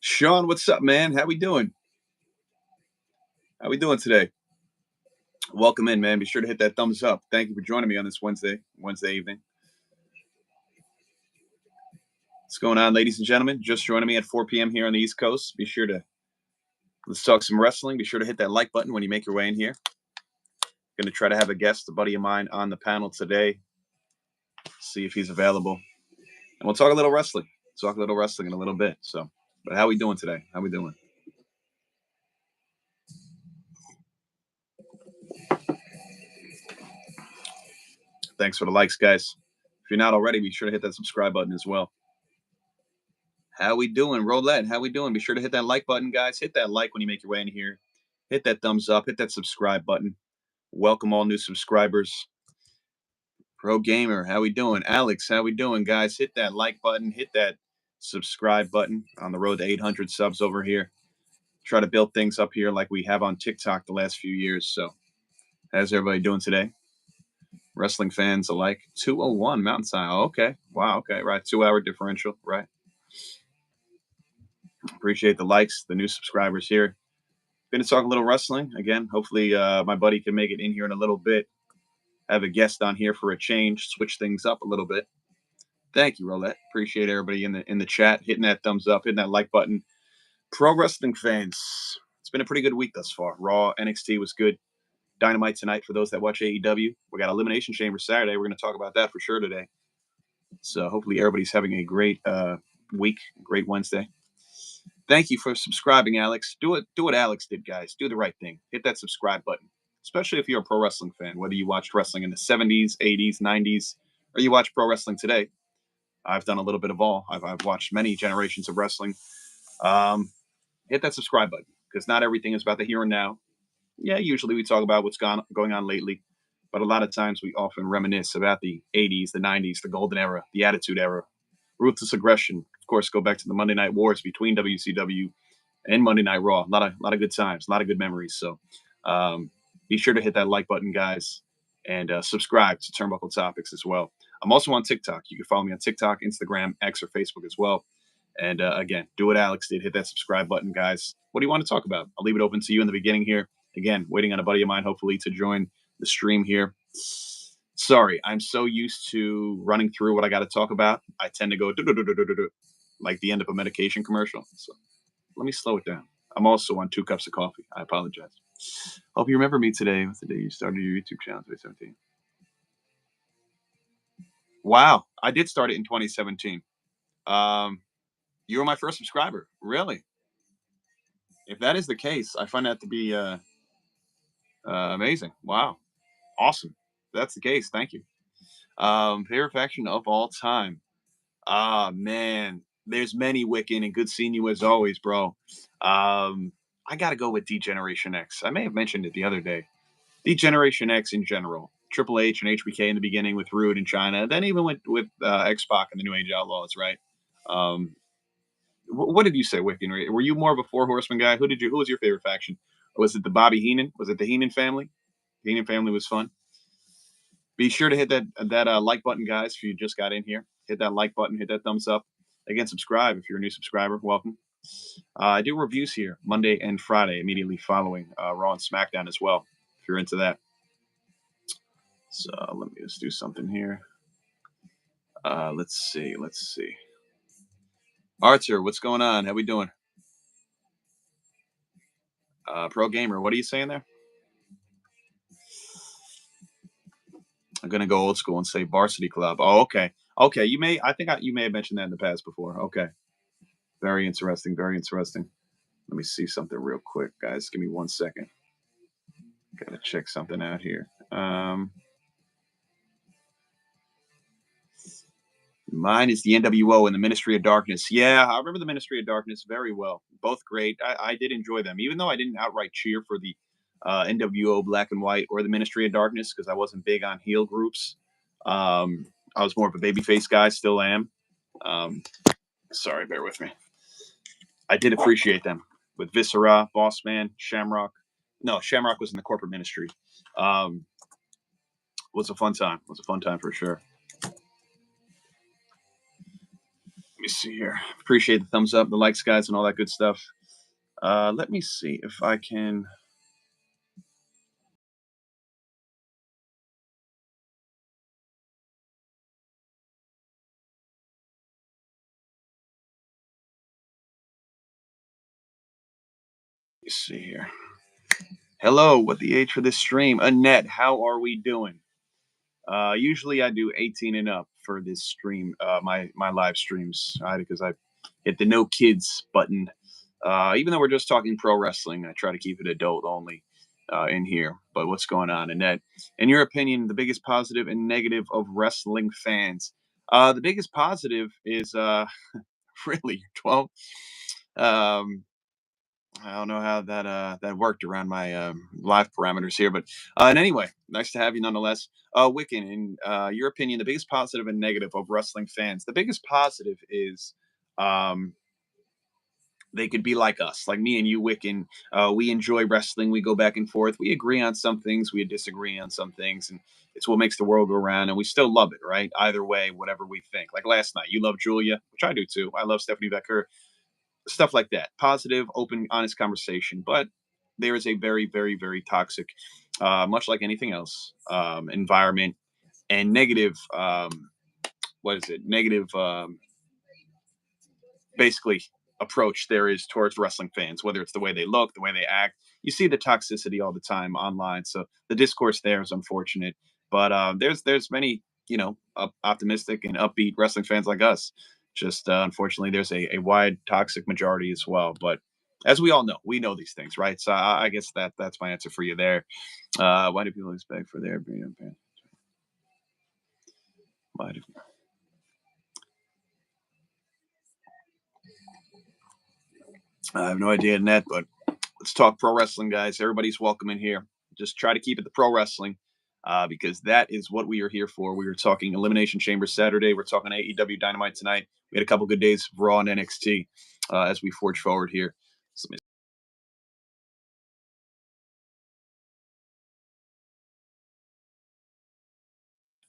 Sean, what's up, man? How we doing? How we doing today? Welcome in, man. Be sure to hit that thumbs up. Thank you for joining me on this Wednesday evening. What's going on, ladies and gentlemen? Just joining me at 4 p.m. here on the East Coast. Be sure to let's talk some wrestling. Be sure to hit that like button when you make your way in here. Going to try to have a guest, a buddy of mine, on the panel today. See if he's available, and we'll talk a little wrestling. Talk a little wrestling in a little bit. So, but how we doing today? How we doing? Thanks for the likes, guys. If you're not already, be sure to hit that subscribe button as well. How we doing, Roulette? How we doing? Be sure to hit that like button, guys. Hit that like when you make your way in here. Hit that thumbs up. Hit that subscribe button. Welcome all new subscribers. Pro Gamer, how we doing? Alex, how we doing, guys? Hit that like button. Hit that subscribe button. On the road to 800 subs over here. Try to build things up here like we have on TikTok the last few years. So, how's everybody doing today? Wrestling fans alike. 201 Mountain Time. Oh, okay. Wow. Okay. Right. 2 hour differential. Right. Appreciate the likes, the new subscribers here. Going to talk a little wrestling again. Hopefully, my buddy can make it in here in a little bit. Have a guest on here for a change, switch things up a little bit. Thank you, Roulette. Appreciate everybody in the chat hitting that thumbs up, hitting that like button. Pro wrestling fans, it's been a pretty good week thus far. Raw, NXT was good. Dynamite tonight for those that watch AEW. We got Elimination Chamber Saturday. We're going to talk about that for sure today. So hopefully everybody's having a great week, great Wednesday. Thank you for subscribing, Alex. Do what Alex did, guys. Do the right thing. Hit that subscribe button, especially if you're a pro wrestling fan, whether you watched wrestling in the 70s, 80s, 90s, or you watch pro wrestling today. I've done a little bit of all. I've watched many generations of wrestling. Hit that subscribe button because not everything is about the here and now. Yeah, usually we talk about what's going on lately, but a lot of times we often reminisce about the 80s, the 90s, the golden era, the attitude era, ruthless aggression. Of course, go back to the Monday Night Wars between WCW and Monday Night Raw. A lot of good times, a lot of good memories. So be sure to hit that like button, guys, and subscribe to Turnbuckle Topics as well. I'm also on TikTok. You can follow me on TikTok, Instagram, X, or Facebook as well. And again, do what Alex did. Hit that subscribe button, guys. What do you want to talk about? I'll leave it open to you in the beginning here. Again, waiting on a buddy of mine, hopefully, to join the stream here. Sorry, I'm so used to running through what I got to talk about. I tend to go like the end of a medication commercial. So let me slow it down. I'm also on 2 cups of coffee. I apologize. Hope you remember me today. What's the day you started your YouTube channel? 2017. Wow, I did start it in 2017. You were my first subscriber. Really? If that is the case, I find that to be amazing. Wow, awesome. If that's the case. Thank you. Favorite faction of all time. Ah, man, there's many Wiccan and good seeing you as always, bro. I gotta go with D-Generation X. I may have mentioned it the other day. D-Generation X in general. Triple H and HBK in the beginning with Rude in China, then even with X-Pac and the New Age Outlaws, right? What did you say, Wiccan? Were you more of a Four Horseman guy? Who was your favorite faction? Or was it the Bobby Heenan? Was it the Heenan family? The Heenan family was fun. Be sure to hit that like button, guys. If you just got in here, hit that like button, hit that thumbs up. Again, subscribe if you're a new subscriber. Welcome. I do reviews here Monday and Friday, immediately following Raw and SmackDown as well. If you're into that. So let me just do something here. Let's see. Arthur, what's going on? How we doing? Pro Gamer, what are you saying there? I'm gonna go old school and say Varsity Club. Oh, okay. Okay, you may have mentioned that in the past before. Okay. Very interesting. Very interesting. Let me see something real quick, guys. Give me 1 second. Gotta check something out here. Mine is the NWO and the Ministry of Darkness. Yeah, I remember the Ministry of Darkness very well. Both great. I did enjoy them, even though I didn't outright cheer for the NWO Black and White or the Ministry of Darkness because I wasn't big on heel groups. I was more of a babyface guy, still am. Um, Sorry, bear with me. I did appreciate them with Viscera, Boss Man, Shamrock. No, Shamrock was in the corporate ministry. Um, was a fun time. Was a fun time for sure. Let me see here. Appreciate the thumbs up, the likes, guys, and all that good stuff. Let me see if I can. Let me see here. Hello, what the age for this stream? Annette, how are we doing? Usually I do 18 and up for this stream, my live streams, because I hit the no kids button. Even though we're just talking pro wrestling, I try to keep it adult only in here. But what's going on, Annette? In your opinion, the biggest positive and negative of wrestling fans? The biggest positive is really 12. Um, I don't know how that worked around my live parameters here, but and anyway, nice to have you nonetheless. Wiccan, in your opinion, the biggest positive and negative of wrestling fans? The biggest positive is um, they could be like us, like me and you, Wiccan. We enjoy wrestling. We go back and forth. We agree on some things. We disagree on some things, and it's what makes the world go round. And we still love it, right? Either way, whatever we think. Like last night, you love Julia, which I do too. I love Stephanie Becker, stuff like that. Positive, open, honest conversation. But there is a very, very, very toxic, much like anything else, environment and negative. What is it? Negative, basically, approach there is towards wrestling fans, whether it's the way they look, the way they act. You see the toxicity all the time online. So the discourse there is unfortunate. But there's many, optimistic and upbeat wrestling fans like us. Just unfortunately, there's a wide toxic majority as well. But as we all know, we know these things, right? So I guess that's my answer for you there. Why do people expect for their being a fan? Why do I have no idea, Net, but let's talk pro wrestling, guys. Everybody's welcome in here. Just try to keep it the pro wrestling because that is what we are here for. We were talking Elimination Chamber Saturday. We're talking AEW Dynamite tonight. We had a couple good days of Raw and NXT as we forge forward here. So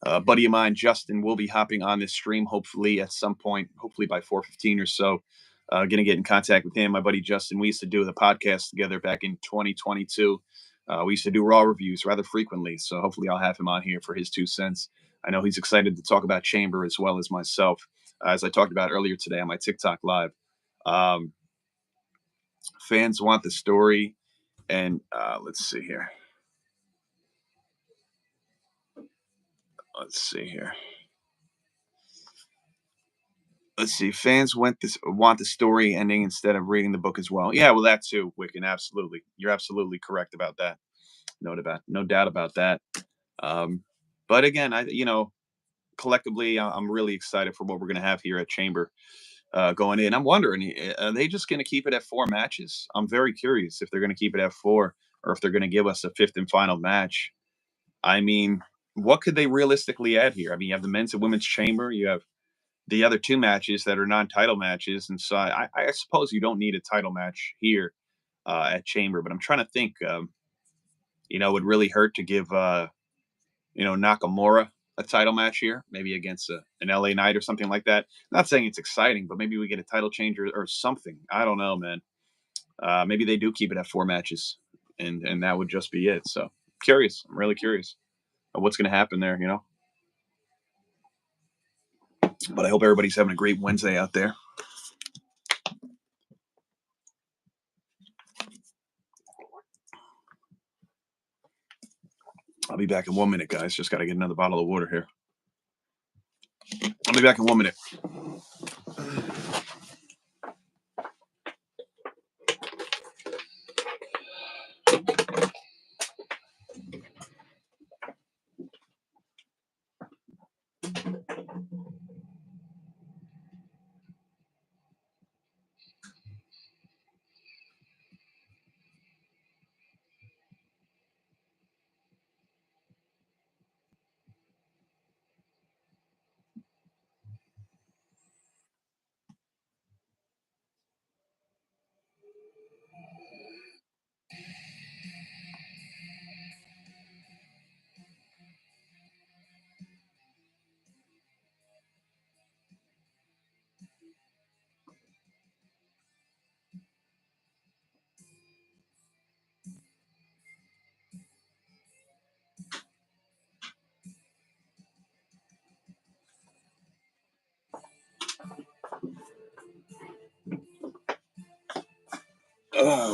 a buddy of mine, Justin, will be hopping on this stream hopefully at some point, hopefully by 4:15 or so. Going to get in contact with him. My buddy Justin, we used to do the podcast together back in 2022. We used to do Raw reviews rather frequently. So hopefully I'll have him on here for his 2 cents. I know he's excited to talk about Chamber as well as myself, as I talked about earlier today on my TikTok live. Um, Fans want the story. And let's see here. Let's see here. Let's see. Fans want the story ending instead of reading the book as well. Yeah, well, that too, Wiccan. Absolutely, you're absolutely correct about that. No doubt about that. Um, but again, collectively, I'm really excited for what we're going to have here at Chamber going in. I'm wondering, are they just going to keep it at 4 matches? I'm very curious if they're going to keep it at 4 or if they're going to give us a fifth and final match. I mean, what could they realistically add here? I mean, you have the men's and women's chamber. You have the other 2 matches that are non-title matches, and so I suppose you don't need a title match here. at Chamber. But I'm trying to think. It would really hurt to give Nakamura a title match here, maybe against an LA Knight or something like that. Not saying it's exciting, but maybe we get a title change or something. I don't know, man. Maybe they do keep it at 4 matches, and that would just be it. So curious. I'm really curious of what's going to happen there. But I hope everybody's having a great Wednesday out there. I'll be back in 1 minute, guys. Just got to get another bottle of water here. I'll be back in 1 minute.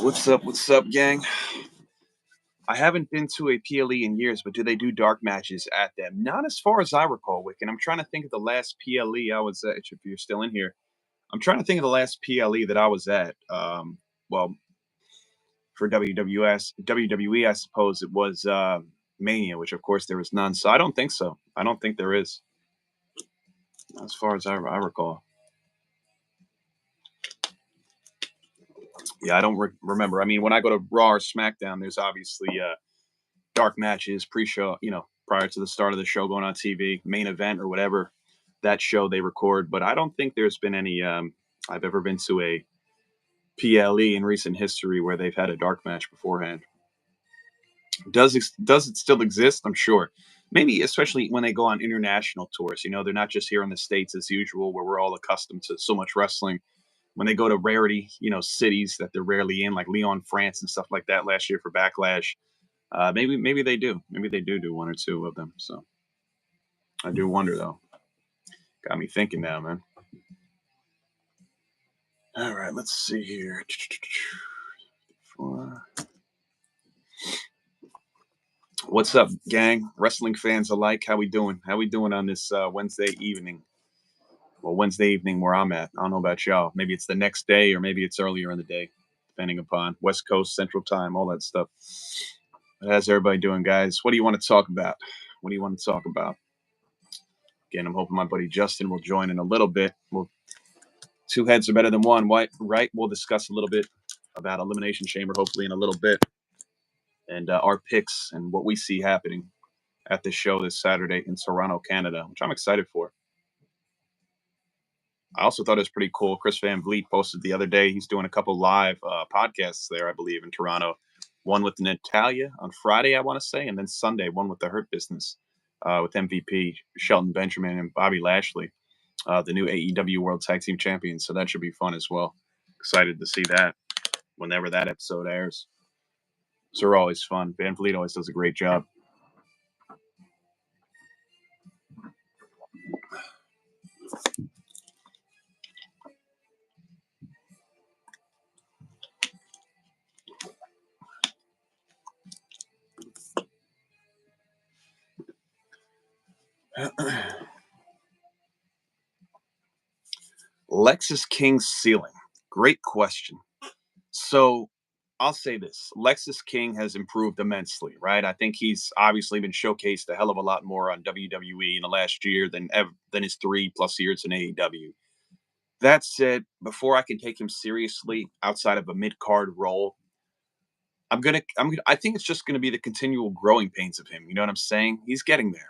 What's up? What's up, gang? I haven't been to a PLE in years, but do they do dark matches at them? Not as far as I recall, Wick. And I'm trying to think of the last PLE I was at. If you're still in here, I'm trying to think of the last PLE that I was at. Well, for WWE, I suppose it was Mania, which of course there was none. So I don't think so. I don't think there is, as far as I recall. Yeah, I don't remember. I mean, when I go to Raw or SmackDown, there's obviously dark matches pre-show, prior to the start of the show going on TV, main event or whatever that show they record. But I don't think there's been any. I've ever been to a PLE in recent history where they've had a dark match beforehand. Does it still exist? I'm sure. Maybe especially when they go on international tours. They're not just here in the States as usual, where we're all accustomed to so much wrestling. When they go to rarity, cities that they're rarely in, like Lyon, France, and stuff like that. Last year for Backlash, maybe they do. Maybe they do one or two of them. So I do wonder though. Got me thinking now, man. All right, let's see here. What's up, gang? Wrestling fans alike. How we doing? How we doing on this Wednesday evening? Well, Wednesday evening where I'm at. I don't know about y'all. Maybe it's the next day or maybe it's earlier in the day, depending upon West Coast, Central Time, all that stuff. But how's everybody doing, guys? What do you want to talk about? What do you want to talk about? Again, I'm hoping my buddy Justin will join in a little bit. Two heads are better than one, right? We'll discuss a little bit about Elimination Chamber, hopefully in a little bit, and our picks and what we see happening at the show this Saturday in Toronto, Canada, which I'm excited for. I also thought it was pretty cool. Chris Van Vliet posted the other day. He's doing a couple live podcasts there, I believe, in Toronto. One with Natalia on Friday, I want to say, and then Sunday, one with the Hurt Business with MVP Shelton Benjamin and Bobby Lashley, the new AEW World Tag Team Champions. So that should be fun as well. Excited to see that whenever that episode airs. So they're always fun. Van Vliet always does a great job. Lexis King's ceiling. Great question. So I'll say this: Lexis King has improved immensely, right? I think he's obviously been showcased a hell of a lot more on WWE in the last year than his 3+ years in AEW. That said, before I can take him seriously outside of a mid card role, I think it's just gonna be the continual growing pains of him. You know what I'm saying? He's getting there.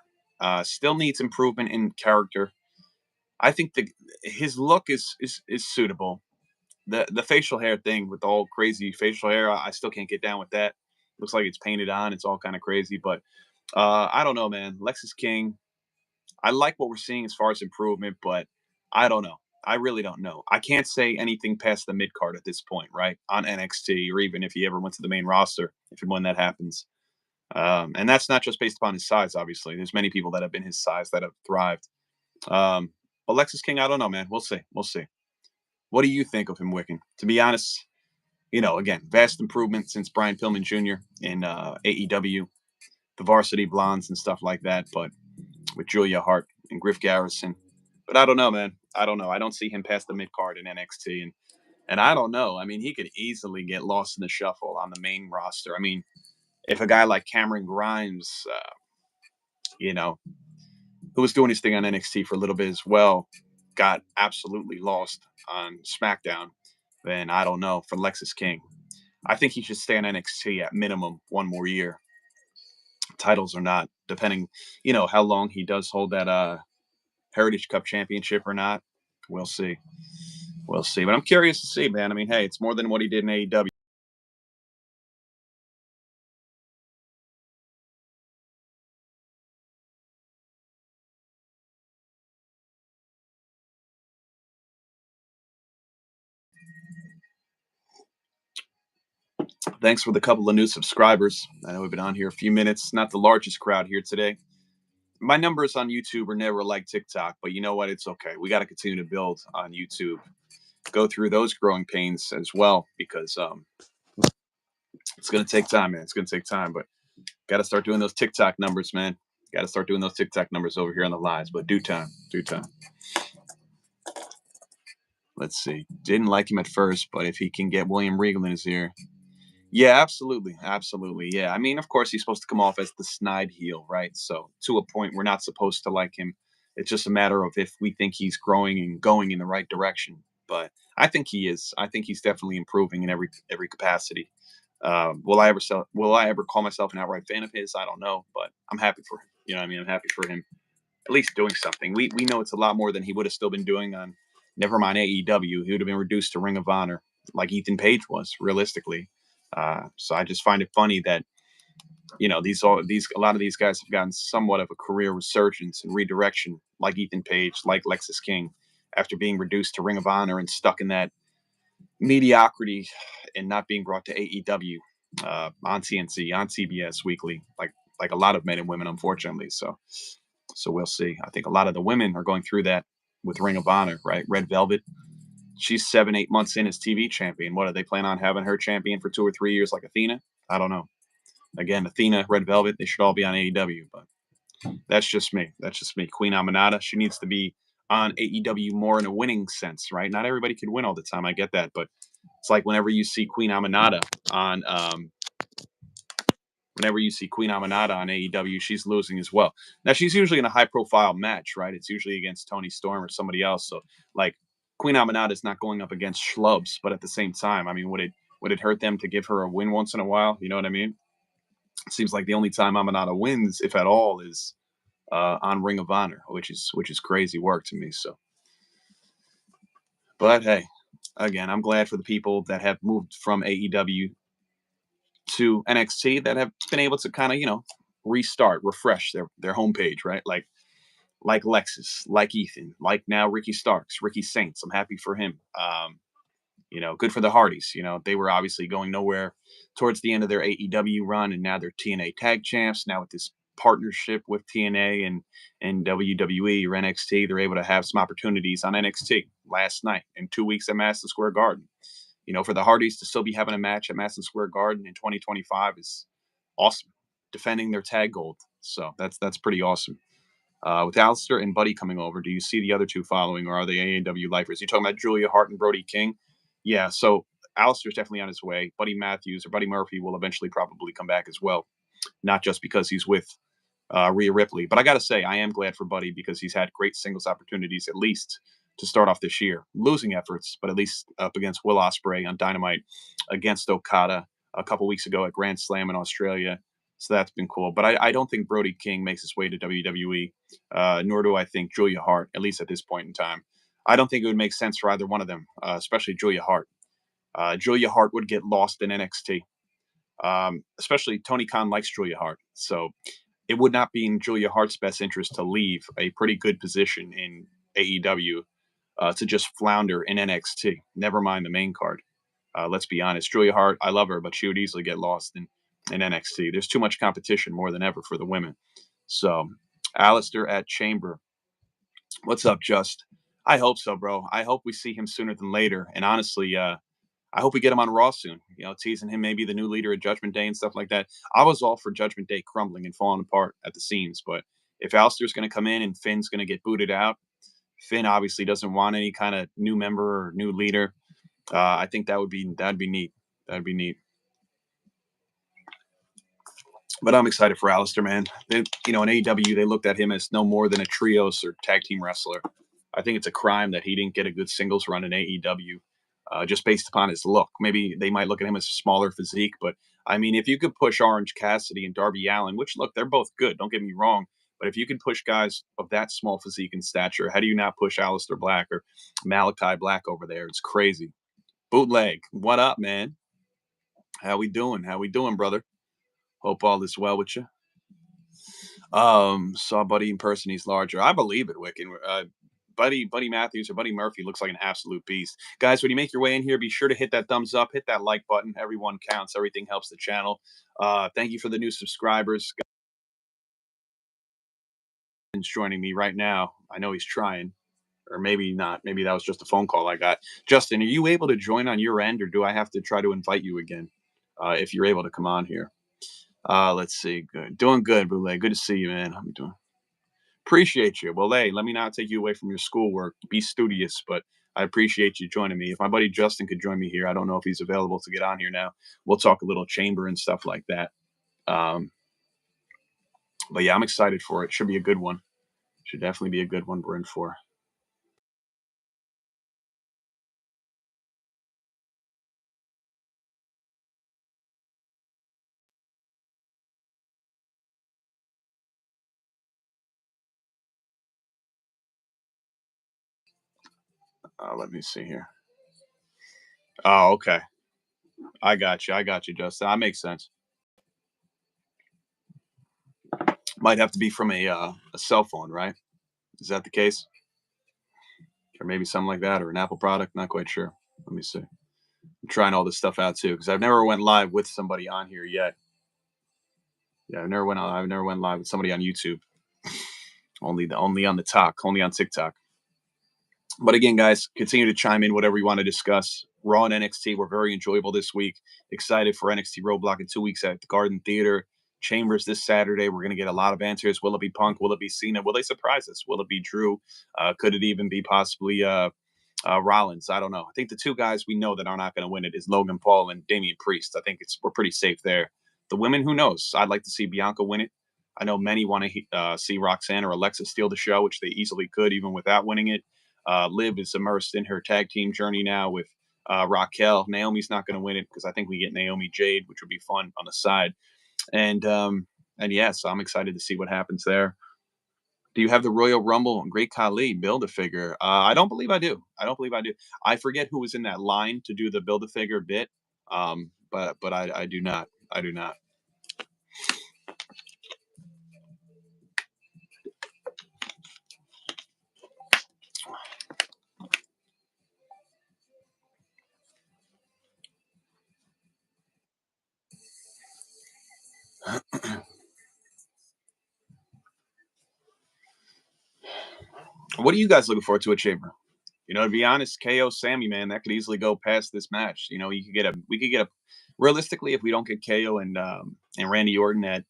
Still needs improvement in character. I think his look is suitable. the facial hair thing with the whole crazy facial hair, I still can't get down with that. Looks like it's painted on. It's all kind of crazy, but I don't know, man. Lexis King, I like what we're seeing as far as improvement, but I don't know. I really don't know. I can't say anything past the mid card at this point, right? On NXT, or even if he ever went to the main roster, if and when that happens. And that's not just based upon his size, obviously. There's many people that have been his size that have thrived. Alexis King, I don't know, man. We'll see. We'll see. What do you think of him, Wiccan? To be honest, again, vast improvement since Brian Pillman Jr. in AEW, the Varsity Blondes and stuff like that. But with Julia Hart and Griff Garrison, but I don't know, man. I don't know. I don't see him past the mid card in NXT, and I don't know. I mean, he could easily get lost in the shuffle on the main roster. I mean, if a guy like Cameron Grimes, you know, who was doing his thing on NXT for a little bit as well, got absolutely lost on SmackDown, then I don't know. For Lexis King, I think he should stay on NXT at minimum one more year, titles or not, depending, how long he does hold that Heritage Cup championship or not. We'll see. We'll see. But I'm curious to see, man. I mean, hey, it's more than what he did in AEW. Thanks for the couple of new subscribers. I know we've been on here a few minutes. Not the largest crowd here today. My numbers on YouTube are never like TikTok, but you know what? It's okay. We got to continue to build on YouTube. Go through those growing pains as well, because it's going to take time, man. It's going to take time, but got to start doing those TikTok numbers, man. Got to start doing those TikTok numbers over here on the lives, but due time, due time. Let's see. Didn't like him at first, but if he can get William Regal in his ear. Yeah, absolutely. Absolutely. Yeah. I mean, of course, he's supposed to come off as the snide heel, right? So, to a point, we're not supposed to like him. It's just a matter of if we think he's growing and going in the right direction. But I think he is. I think he's definitely improving in every capacity. Will I ever call myself an outright fan of his? I don't know, but I'm happy for him. You know what I mean? I'm happy for him at least doing something. We know it's a lot more than he would have still been doing on, never mind AEW. He would have been reduced to Ring of Honor like Ethan Page was, realistically. So I just find it funny that these a lot of these guys have gotten somewhat of a career resurgence and redirection, like Ethan Page, like Lexis King, after being reduced to Ring of Honor and stuck in that mediocrity and not being brought to AEW on TNC, on CBS weekly, like a lot of men and women, unfortunately. So we'll see. I think a lot of the women are going through that with Ring of Honor, right? Red Velvet, she's 7, 8 months in as TV champion. What, do they plan on having her champion for 2 or 3 years like Athena? I don't know. Again, Athena, Red Velvet, they should all be on AEW, but that's just me. That's just me. Queen Aminata, she needs to be on AEW more in a winning sense, right? Not everybody can win all the time. I get that, but it's like on whenever you see Queen Aminata on AEW, she's losing as well. Now she's usually in a high profile match, right? It's usually against Tony Storm or somebody else. So like Queen Aminata is not going up against schlubs, but at the same time, I mean, would it hurt them to give her a win once in a while? You know what I mean? It seems like the only time Aminata wins, if at all, is on Ring of Honor, which is crazy work to me. So, but hey, again, I'm glad for the people that have moved from AEW to NXT that have been able to kind of restart, refresh their homepage, right? Like Lexus, like Ethan, like now Ricky Starks, Ricky Saints. I'm happy for him. Good for the Hardys. They were obviously going nowhere towards the end of their AEW run, and now they're TNA Tag Champs. Now with this partnership with TNA and WWE or NXT, they're able to have some opportunities on NXT last night and 2 weeks at Madison Square Garden. For the Hardys to still be having a match at Madison Square Garden in 2025 is awesome. Defending their tag gold, so that's pretty awesome. With Alistair and Buddy coming over, do you see the other two following, or are they AEW lifers? You talking about Julia Hart and Brody King? Yeah, so Alistair's definitely on his way. Buddy Matthews or Buddy Murphy will eventually probably come back as well, not just because he's with Rhea Ripley. But I got to say, I am glad for Buddy because he's had great singles opportunities, at least to start off this year. Losing efforts, but at least up against Will Ospreay on Dynamite, against Okada a couple weeks ago at Grand Slam in Australia. So that's been cool. But I don't think Brody King makes his way to WWE, nor do I think Julia Hart, at least at this point in time. I don't think it would make sense for either one of them, especially Julia Hart. Julia Hart would get lost in NXT. Especially Tony Khan likes Julia Hart, so it would not be in Julia Hart's best interest to leave a pretty good position in AEW to just flounder in NXT. Never mind the main card. Let's be honest, Julia Hart, I love her, but she would easily get lost in NXT. There's too much competition more than ever for the women. So, Alistair at Chamber. What's up, Just? I hope so, bro. I hope we see him sooner than later. And honestly, I hope we get him on Raw soon. You know, teasing him maybe the new leader at Judgment Day and stuff like that. I was all for Judgment Day crumbling and falling apart at the seams, but if Alistair's going to come in and Finn's going to get booted out, Finn obviously doesn't want any kind of new member or new leader. I think that'd be neat. That'd be neat. But I'm excited for Alistair, man. They, in AEW, they looked at him as no more than a trios or tag team wrestler. I think it's a crime that he didn't get a good singles run in AEW, just based upon his look. Maybe they might look at him as a smaller physique, but I mean, if you could push Orange Cassidy and Darby Allin, which look, they're both good, don't get me wrong, but if you can push guys of that small physique and stature, how do you not push Alistair Black or Malachi Black over there? It's crazy. Bootleg, what up, man? How we doing? How we doing, brother? Hope all is well with you. Saw Buddy in person. He's larger. I believe it, Wiccan. Buddy Matthews or Buddy Murphy looks like an absolute beast. Guys, when you make your way in here, be sure to hit that thumbs up, hit that like button. Everyone counts. Everything helps the channel. Thank you for the new subscribers. Guys joining me right now. I know he's trying, or maybe not. Maybe that was just a phone call I got. Justin, are you able to join on your end, or do I have to try to invite you again? If you're able to come on here. Let's see. Good. Doing good, Boule. Good to see you, man. How you doing? Appreciate you. Well, hey, let me not take you away from your schoolwork. Be studious, but I appreciate you joining me. If my buddy Justin could join me here, I don't know if he's available to get on here now. We'll talk a little chamber and stuff like that. Um, but yeah, I'm excited for it. Should be a good one. Should definitely be a good one we're in for. Let me see here. Oh, okay. I got you. I got you, Justin. That makes sense. Might have to be from a cell phone, right? Is that the case? Or maybe something like that, or an Apple product? Not quite sure. Let me see. I'm trying all this stuff out too because I've never went live with somebody on here yet. Yeah, I've never went live with somebody on YouTube. Only on the talk, only on TikTok. But again, guys, continue to chime in whatever you want to discuss. Raw and NXT were very enjoyable this week. Excited for NXT Roadblock in 2 weeks at the Garden Theater. Chambers this Saturday. We're going to get a lot of answers. Will it be Punk? Will it be Cena? Will they surprise us? Will it be Drew? Could it even be possibly Rollins? I don't know. I think the two guys we know that are not going to win it is Logan Paul and Damian Priest. I think we're pretty safe there. The women, who knows? I'd like to see Bianca win it. I know many want to see Roxanne or Alexa steal the show, which they easily could even without winning it. Liv is immersed in her tag team journey now with Raquel. Naomi's not going to win it because I think we get Naomi Jade, which would be fun on the side. And yeah, so I'm excited to see what happens there. Do you have the Royal Rumble and Great Khali build a figure? I don't believe I do. I don't believe I do. I forget who was in that line to do the build a figure bit. But I do not. I do not. What are you guys looking forward to at Chamber? To be honest, KO Sammy, man, that could easily go past this match. We could get a realistically, if we don't get KO and Randy Orton at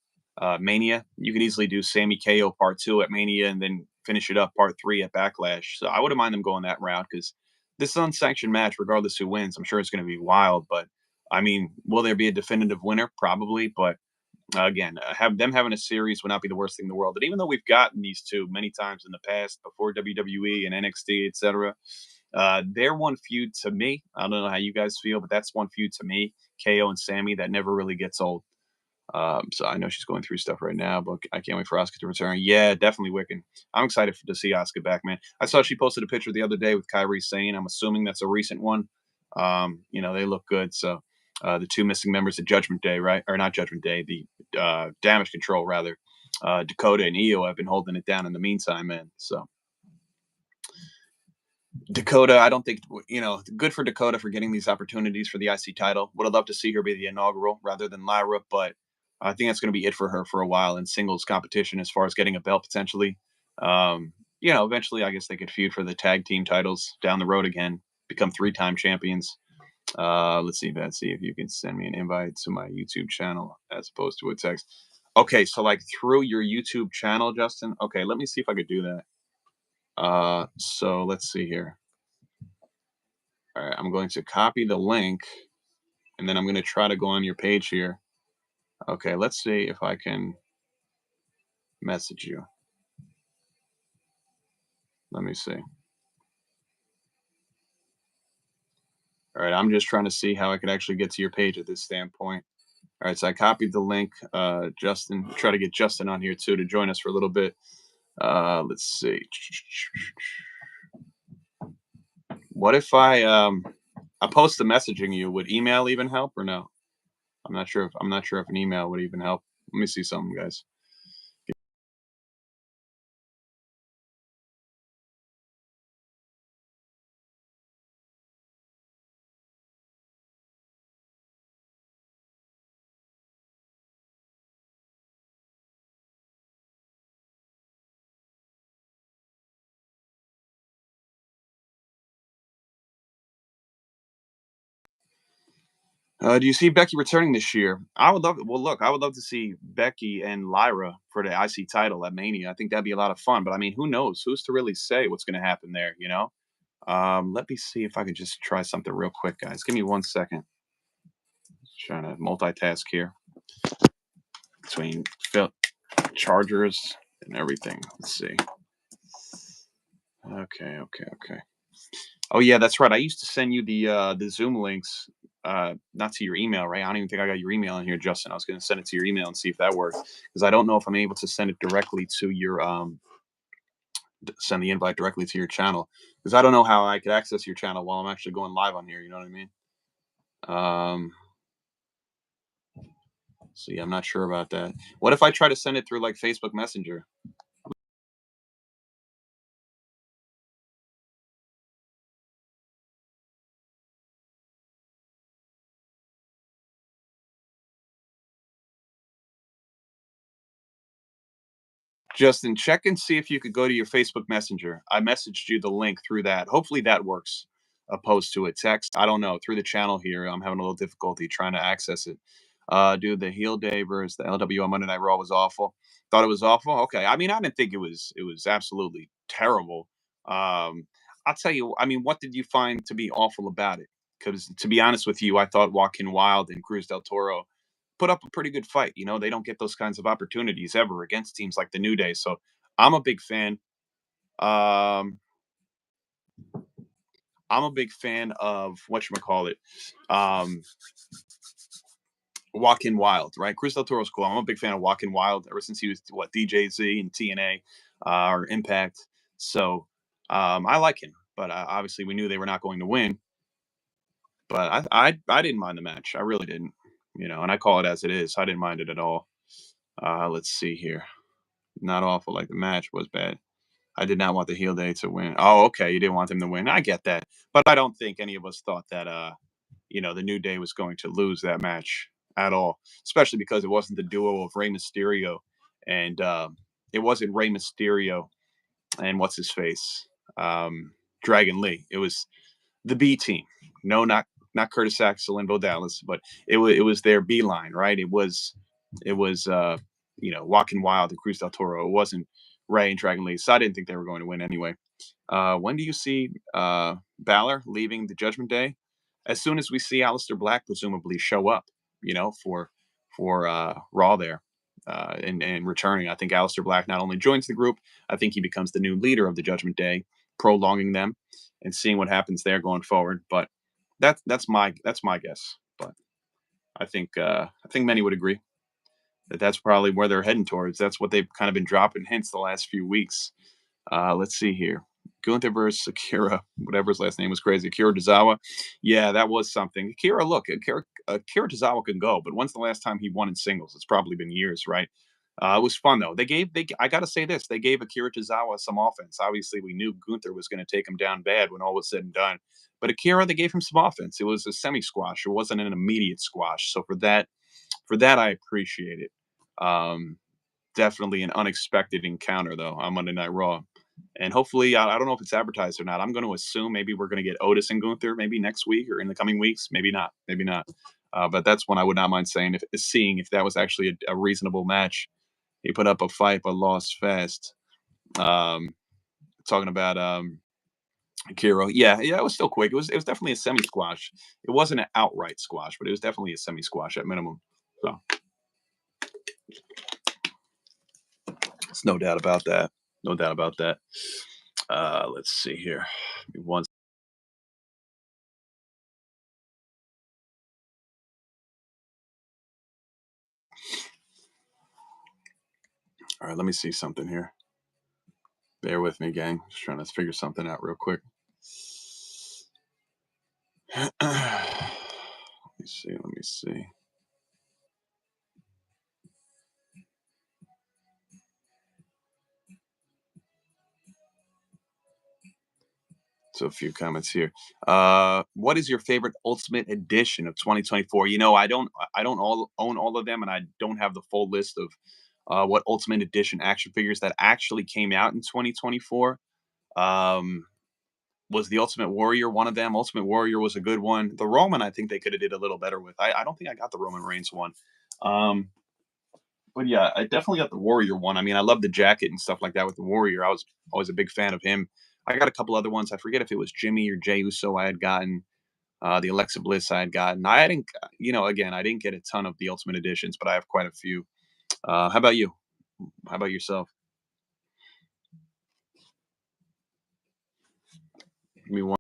Mania, you could easily do Sammy KO part 2 at Mania and then finish it up part 3 at Backlash. So I wouldn't mind them going that route because this unsanctioned match, regardless who wins, I'm sure it's going to be wild. But I mean, will there be a definitive winner? Probably, but again, having a series would not be the worst thing in the world. And even though we've gotten these two many times in the past, before WWE and NXT, etc., they're one feud to me. I don't know how you guys feel, but that's one feud to me. KO and Sammy that never really gets old. So I know she's going through stuff right now, but I can't wait for Asuka to return. Yeah, definitely Wiccan. I'm excited to see Asuka back, man. I saw she posted a picture the other day with Kyrie Sane. I'm assuming that's a recent one. You know, they look good. So the two missing members of Judgment Day, right? Or not Judgment Day, the Damage Control, rather. Dakota and Io have been holding it down in the meantime, man. So Dakota, I don't think, you know, good for Dakota for getting these opportunities for the IC title. Would have loved to see her be the inaugural rather than Lyra, but I think that's going to be it for her for a while in singles competition as far as getting a belt potentially. Um, you know, eventually, I guess they could feud for the tag team titles down the road again, become three-time champions. Let's see, Betsy, if you can send me an invite to my YouTube channel as opposed to a text. Okay, so like through your YouTube channel, Justin. Okay, let me see if I could do that. So let's see here. All right, I'm going to copy the link and then I'm going to try to go on your page here. Okay, let's see if I can message you. Let me see. All right, I'm just trying to see how I could actually get to your page at this standpoint. All right, so I copied the link. Justin, try to get Justin on here too to join us for a little bit. Let's see. What if I post the messaging you? Would email even help or no? I'm not sure if an email would even help. Let me see something, guys. Do you see Becky returning this year? I would love. Well, look, I would love to see Becky and Lyra for the IC title at Mania. I think that'd be a lot of fun. But I mean, who knows? Who's to really say what's going to happen there? You know. Let me see if I could just try something real quick, guys. Give me 1 second. Trying to multitask here between chargers and everything. Let's see. Okay. Oh yeah, that's right. I used to send you the Zoom links, not to your email, right? I don't even think I got your email in here, Justin. I was going to send it to your email and see if that works because I don't know if I'm able to send it directly to your send the invite directly to your channel because I don't know how I could access your channel while I'm actually going live on here. You know what I mean? Um, so yeah, I'm not sure about that. What if I try to send it through like Facebook Messenger? Justin, check and see if you could go to your Facebook Messenger. I messaged you the link through that. Hopefully that works opposed to a text. I don't know. Through the channel here, I'm having a little difficulty trying to access it. Dude, the heel day versus the LWO Monday Night Raw was awful. Thought it was awful. Okay. I mean, I didn't think it was absolutely terrible. I'll tell you, I mean, what did you find to be awful about it? Because to be honest with you, I thought Joaquin Wild and Cruz del Toro put up a pretty good fight. You know, they don't get those kinds of opportunities ever against teams like the New Day. So I'm a big fan. Um, I'm a big fan of what you call it, um, Joaquin Wild, right? Chris Del Toro's cool. I'm a big fan of Joaquin Wild ever since he was what DJZ and TNA or Impact. So I like him, but obviously we knew they were not going to win. But I didn't mind the match. I really didn't, you know, and I call it as it is. I didn't mind it at all. Let's see here. Not awful like the match was bad. I did not want the heel day to win. Oh, okay, you didn't want them to win. I get that, but I don't think any of us thought that you know, the New Day was going to lose that match at all, especially because it wasn't the duo of Rey Mysterio and it wasn't Rey Mysterio and what's his face, Dragon Lee. It was the B team. No, not Curtis Axel and Bo Dallas, but it was their B line, right? It was you know, Walking Wild and Cruz del Toro. It wasn't Ray and Dragon Lee. So I didn't think they were going to win anyway. When do you see Balor leaving the Judgment Day? As soon as we see Aleister Black presumably show up, you know, for Raw there, and returning. I think Aleister Black not only joins the group, I think he becomes the new leader of the Judgment Day, prolonging them and seeing what happens there going forward. But that's my guess. But I think many would agree that that's probably where they're heading towards. That's what they've kind of been dropping hints the last few weeks. Let's see here. Gunther versus Akira, whatever his last name was crazy. Akira Tozawa. Yeah, that was something. Akira, look, Akira Tozawa can go, but when's the last time he won in singles? It's probably been years, right? It was fun though. I gotta say this, they gave Akira Tozawa some offense. Obviously, we knew Gunther was gonna take him down bad when all was said and done. But Akira, they gave him some offense. It was a semi squash. It wasn't an immediate squash. So for that I appreciate it. Um, Definitely an unexpected encounter though on Monday Night Raw. And hopefully, I don't know if it's advertised or not. I'm going to assume maybe we're going to get Otis and Gunther maybe next week or in the coming weeks. Maybe not. Maybe not. But that's one I would not mind saying seeing if that was actually a reasonable match. He put up a fight but lost fast. Um, Talking about Kiro, yeah, it was still quick. It was definitely a semi squash. It wasn't an outright squash, but it was definitely a semi squash at minimum. So it's no doubt about that. No doubt about that. Let's see here. Give me one. All right, let me see something here. Bear with me, gang. Just trying to figure something out real quick. Let me see. Let me see. So a few comments here. What is your favorite Ultimate Edition of 2024? I don't own all of them, and I don't have the full list of what Ultimate Edition action figures that actually came out in 2024. Um, was the Ultimate Warrior one of them? Ultimate Warrior was a good one. The Roman, I think they could have did a little better with. I don't think I got the Roman Reigns one. Um, but yeah, I definitely got the Warrior one. I mean, I love the jacket and stuff like that with the Warrior. I was always a big fan of him. I got a couple other ones. I forget if it was Jimmy or Jay Uso I had gotten. The Alexa Bliss I had gotten. I didn't, again, I didn't get a ton of the Ultimate Editions, but I have quite a few. How about you? How about yourself? Give me one.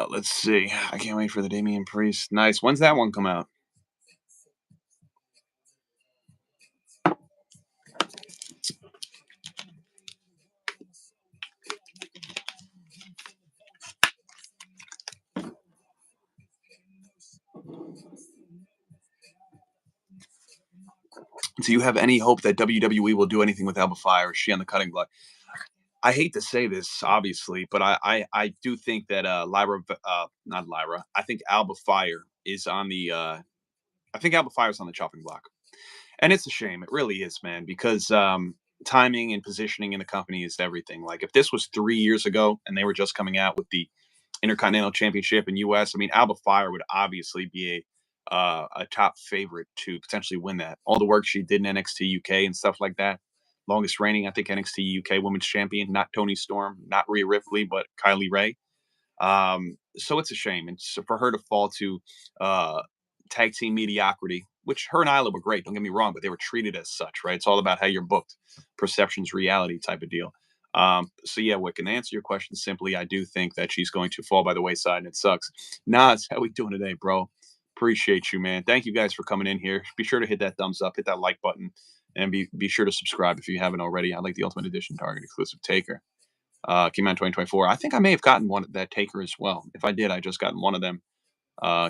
Let's see. I can't wait for the Damian Priest. Nice. When's that one come out? Do you have any hope that WWE will do anything with Alba Fire? Is she on the cutting block? I hate to say this, obviously, but I do think that not Lyra. I think Alba Fire is on the. I think Alba Fire is on the chopping block. And it's a shame. It really is, man, because timing and positioning in the company is everything. Like if this was 3 years ago and they were just coming out with the Intercontinental Championship in US, I mean, Alba Fire would obviously be a top favorite to potentially win that. All the work she did in NXT UK and stuff like that. Longest reigning, I think, NXT UK Women's Champion, not Tony Storm, not Rhea Ripley, but Kylie Ray. So it's a shame, and so for her to fall to uh, tag team mediocrity, which her and Isla were great. Don't get me wrong, but they were treated as such, right? It's all about how you're booked, perceptions, reality type of deal. So yeah, Wick, and to answer your question simply, I do think that she's going to fall by the wayside, and it sucks. Nas, how we doing today, bro? Appreciate you, man. Thank you guys for coming in here. Be sure to hit that thumbs up, hit that like button, and be sure to subscribe if you haven't already. I like the Ultimate Edition Target exclusive Taker. Came out in 2024. I think I may have gotten one that Taker as well. If I did, I just gotten one of them.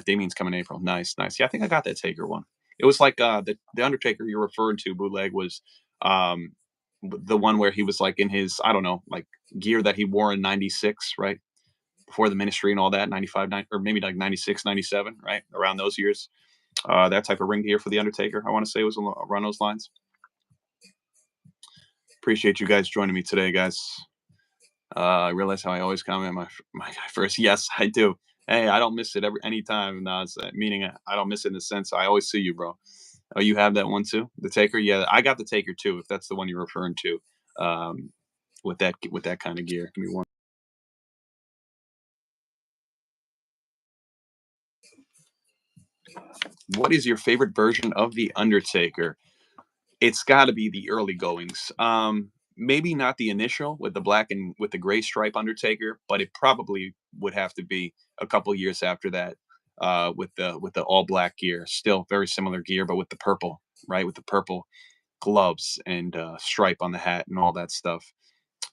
Damien's coming in April. Nice, nice. Yeah, I think I got that Taker one. It was like the Undertaker you're referring to, bootleg, was um, the one where he was like in his, I don't know, like gear that he wore in '96, right? Before the ministry and all that, 95, 9, or maybe like 96, 97, right? Around those years. That type of ring gear for the Undertaker, I want to say was around those lines. Appreciate you guys joining me today, guys. I realize how I always comment my guy first. Yes, I do. Hey, I don't miss it any time. Nas, meaning I don't miss it in the sense I always see you, bro. Oh, you have that one too, the Taker. Yeah, I got the Taker too. If that's the one you're referring to, with that kind of gear. Give me one. What is your favorite version of the Undertaker? It's got to be the early goings. maybe not the initial with the black and with the gray stripe Undertaker, but it probably would have to be a couple years after that, with the all black gear. Still very similar gear, but with the purple, right? With the purple gloves and stripe on the hat and all that stuff.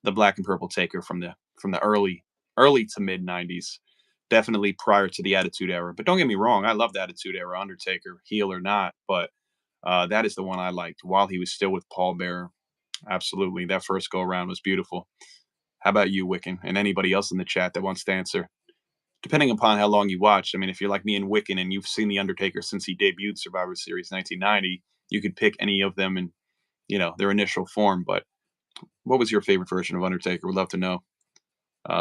The black and purple Taker from the early to mid '90s, definitely prior to the Attitude Era. But don't get me wrong, I love the Attitude Era Undertaker, heel or not. But that is the one I liked while he was still with Paul Bearer. Absolutely, that first go around was beautiful. How about you, Wiccan, and anybody else in the chat that wants to answer? Depending upon how long you watched, I mean, if you're like me and Wiccan and you've seen the Undertaker since he debuted Survivor Series 1990, you could pick any of them in their initial form. But what was your favorite version of Undertaker? We'd love to know.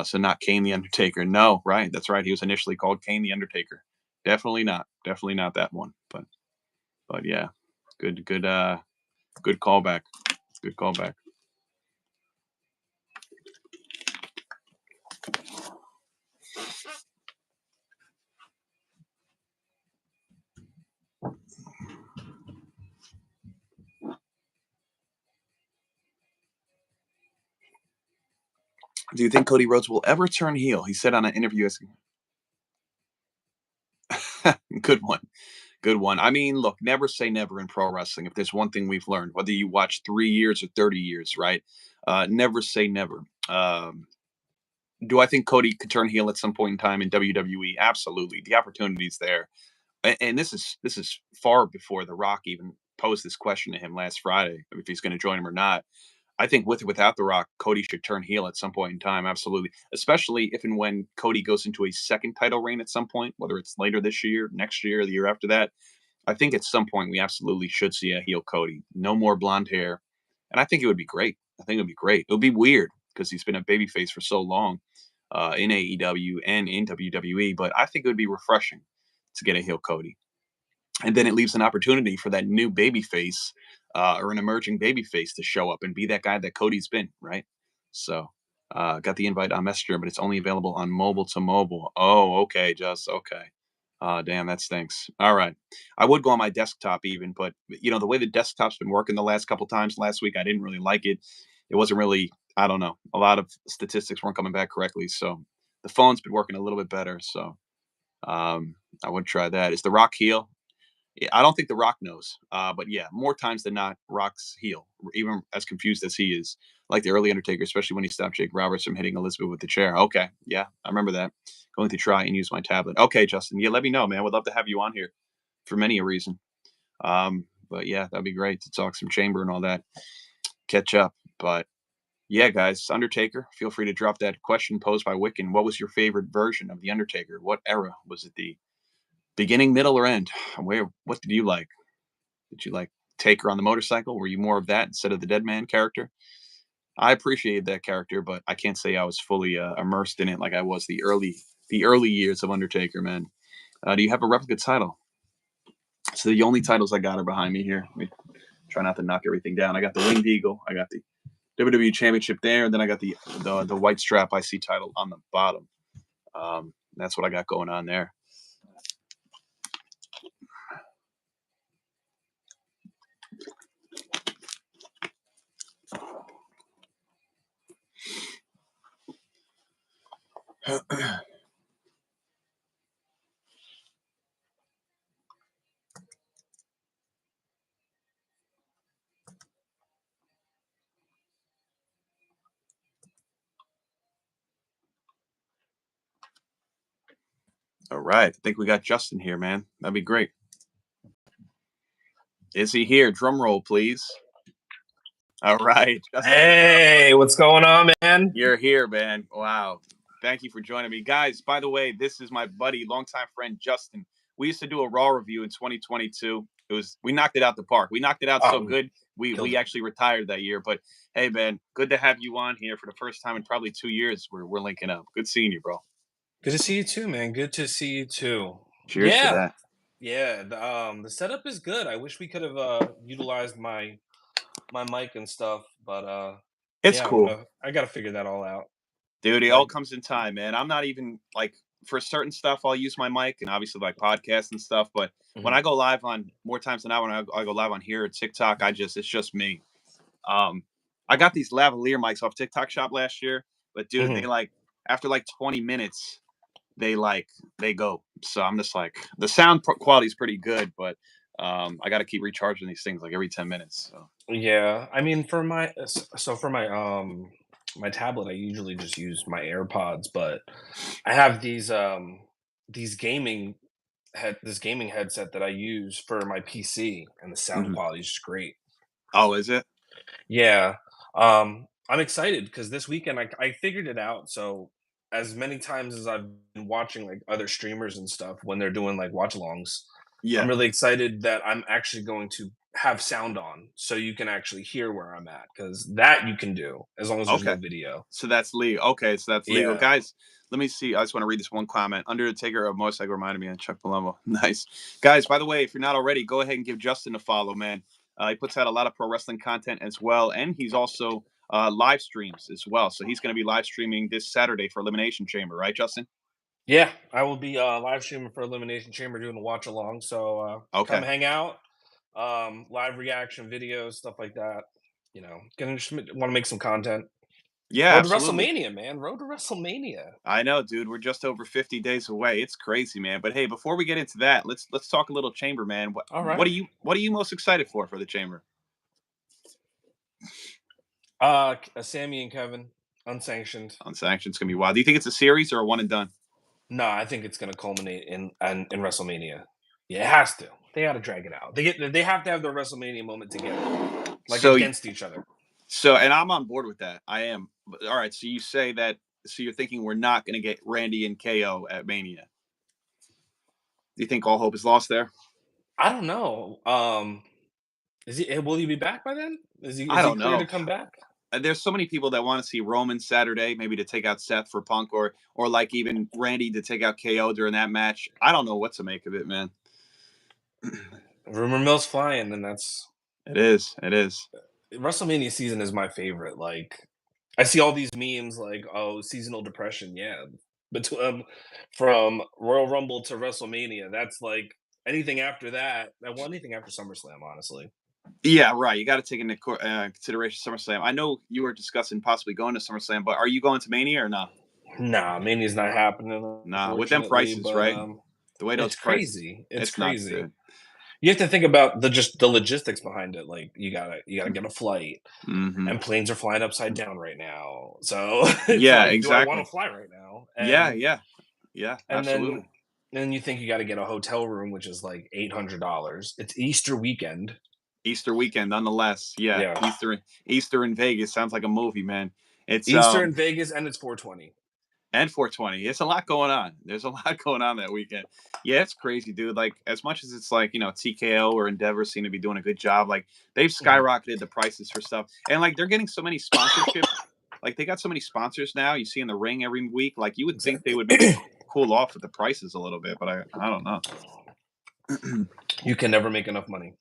So not Kane the Undertaker. No, right. That's right. He was initially called Kane the Undertaker. Definitely not. Definitely not that one. But yeah, good callback. Good callback. Do you think Cody Rhodes will ever turn heel? He said on an interview. Good one. Good one. I mean, look, never say never in pro wrestling. If there's one thing we've learned, whether you watch 3 years or 30 years, right? Never say never. Do I think Cody could turn heel at some point in time in WWE? Absolutely. The opportunity's there. And this is far before The Rock even posed this question to him last Friday, if he's going to join him or not. I think with or without The Rock, Cody should turn heel at some point in time. Absolutely. Especially if and when Cody goes into a second title reign at some point, whether it's later this year, next year, the year after that. I think at some point we absolutely should see a heel Cody. No more blonde hair. And I think it would be great. I think it would be great. It would be weird because he's been a babyface for so long in AEW and in WWE, but I think it would be refreshing to get a heel Cody. And then it leaves an opportunity for that new babyface or an emerging babyface to show up and be that guy that Cody's been, right? So, got the invite on Messenger, but it's only available on mobile to mobile. Oh, okay, just okay. Damn, that stinks. All right, I would go on my desktop even, but the way the desktop's been working the last couple times last week, I didn't really like it. It wasn't really, I don't know, a lot of statistics weren't coming back correctly. So the phone's been working a little bit better. So I would try that. Is The Rock heel? Yeah, I don't think The Rock knows. But yeah, more times than not, Rock's heel, even as confused as he is, like the early Undertaker, especially when he stopped Jake Roberts from hitting Elizabeth with the chair. Okay, yeah, I remember that. Going to try and use my tablet. Okay, Justin, yeah, let me know, man. Would love to have you on here for many a reason. But yeah, that'd be great to talk some chamber and all that, catch up. But yeah, guys, Undertaker, feel free to drop that question posed by Wiccan. What was your favorite version of the Undertaker? What era was it? The beginning, middle, or end? What did you like? Did you like Taker on the motorcycle? Were you more of that instead of the dead man character? I appreciated that character, but I can't say I was fully immersed in it like I was the early years of Undertaker, man. Do you have a replica title? So the only titles I got are behind me here. Let me try not to knock everything down. I got the Winged Eagle. I got the WWE Championship there, and then I got the white strap IC title on the bottom. That's what I got going on there. All right. I think we got Justin here, man. That'd be great. Is he here? Drum roll, please. All right. Justin, hey, what's going on, man? you're here, man. Wow. Thank you for joining me. Guys, by the way, this is my buddy, longtime friend, Justin. We used to do a Raw review in 2022. We knocked it out the park. We knocked it out so good. We actually retired that year. But hey, man, good to have you on here for the first time in probably 2 years. We're linking up. Good seeing you, bro. Good to see you too, man. Good to see you too. Cheers to that. Yeah. The setup is good. I wish we could have utilized my mic and stuff, but it's cool. I gotta figure that all out. Dude, it all comes in time, man. I'm not even like for certain stuff I'll use my mic and obviously like podcasts and stuff, but when I go live on more times than not, when I go live on here at TikTok, it's just me. I got these lavalier mics off TikTok Shop last year, but dude, they Mhm. like after like 20 minutes, they like they go. So I'm just like the sound quality is pretty good, but I got to keep recharging these things like every 10 minutes. So Yeah, I mean, for my so for my tablet, I usually just use my AirPods, but I have these this gaming headset that I use for my PC, and the sound mhm. quality is just great. Oh, is it? Yeah, I'm excited because this weekend I figured it out. So as many times as I've been watching like other streamers and stuff when they're doing like watch alongs, I'm Yeah. really excited that I'm actually going to have sound on so you can actually hear where I'm at because that you can do as long as there's no Okay. video. So that's legal. Okay, so that's legal, Yeah. guys. Let me see. I just want to read this one comment. Undertaker of Motorcycle reminded me of Chuck Palumbo. Nice, guys. By the way, if you're not already, go ahead and give Justin a follow, man. He puts out a lot of pro wrestling content as well, and he's also live streams as well. So he's going to be live streaming this Saturday for Elimination Chamber, right, Justin? Yeah, I will be live streaming for Elimination Chamber doing a watch along. So come Okay. hang out, live reaction videos, stuff like that. Gonna just want to make some content. Yeah, Road to absolutely. WrestleMania, man. Road to WrestleMania. I know, dude. We're just over 50 days away. It's crazy, man. But hey, before we get into that, let's talk a little chamber, man. What All what right. are you what are you most excited for the chamber? Sammy and Kevin, unsanctioned. Unsanctioned, it's gonna be wild. Do you think it's a series or a one and done? No, I think it's gonna culminate in WrestleMania. Yeah, it has to. They got to drag it out. They have to have their WrestleMania moment together, like So against each other. and I'm on board with that. I am. But, all right. So you say that. So you're thinking we're not going to get Randy and KO at Mania. Do you think all hope is lost there? I don't know. Will he be back by then? I Is he don't clear to know. come back? There's so many people that want to see Roman Saturday, maybe to take out Seth for Punk, or like even Randy to take out KO during that match. I don't know what to make of it, man. Rumor mill's flying, and that's It is. It is. WrestleMania season is my favorite. Like, I see all these memes like, "Oh, seasonal depression." Yeah, but from Royal Rumble to WrestleMania, that's like anything after that. Well, anything after SummerSlam, honestly. Yeah, right. You got to take into consideration SummerSlam. I know you were discussing possibly going to SummerSlam, but are you going to Mania or not? Nah, Mania's not happening, Nah, with them unfortunately. prices, But right? The way it's those prices, crazy. It's it's nuts, crazy. dude. You have to think about the logistics behind it. Like, you gotta get a flight, Hmm. and planes are flying upside down right now. So it's Yeah, like, do I want exactly. to fly right now? Yeah, And yeah, yeah, and absolutely. then you think you got to get a hotel room, which is like $800. It's Easter weekend. Easter weekend, nonetheless. Yeah, Yeah, Easter in Vegas sounds like a movie, man. It's Easter in Vegas, and it's 420. and 420. It's a lot going on. There's a lot going on that weekend. Yeah, it's crazy, dude. Like as much as it's like TKO or Endeavor seem to be doing a good job, like they've Mhm. skyrocketed the prices for stuff, and like they're getting so many sponsorship. Like they got so many sponsors now. You see in the ring every week. Like you would think they Exactly. would maybe cool off with the prices a little bit, but I don't know. You can never make enough money.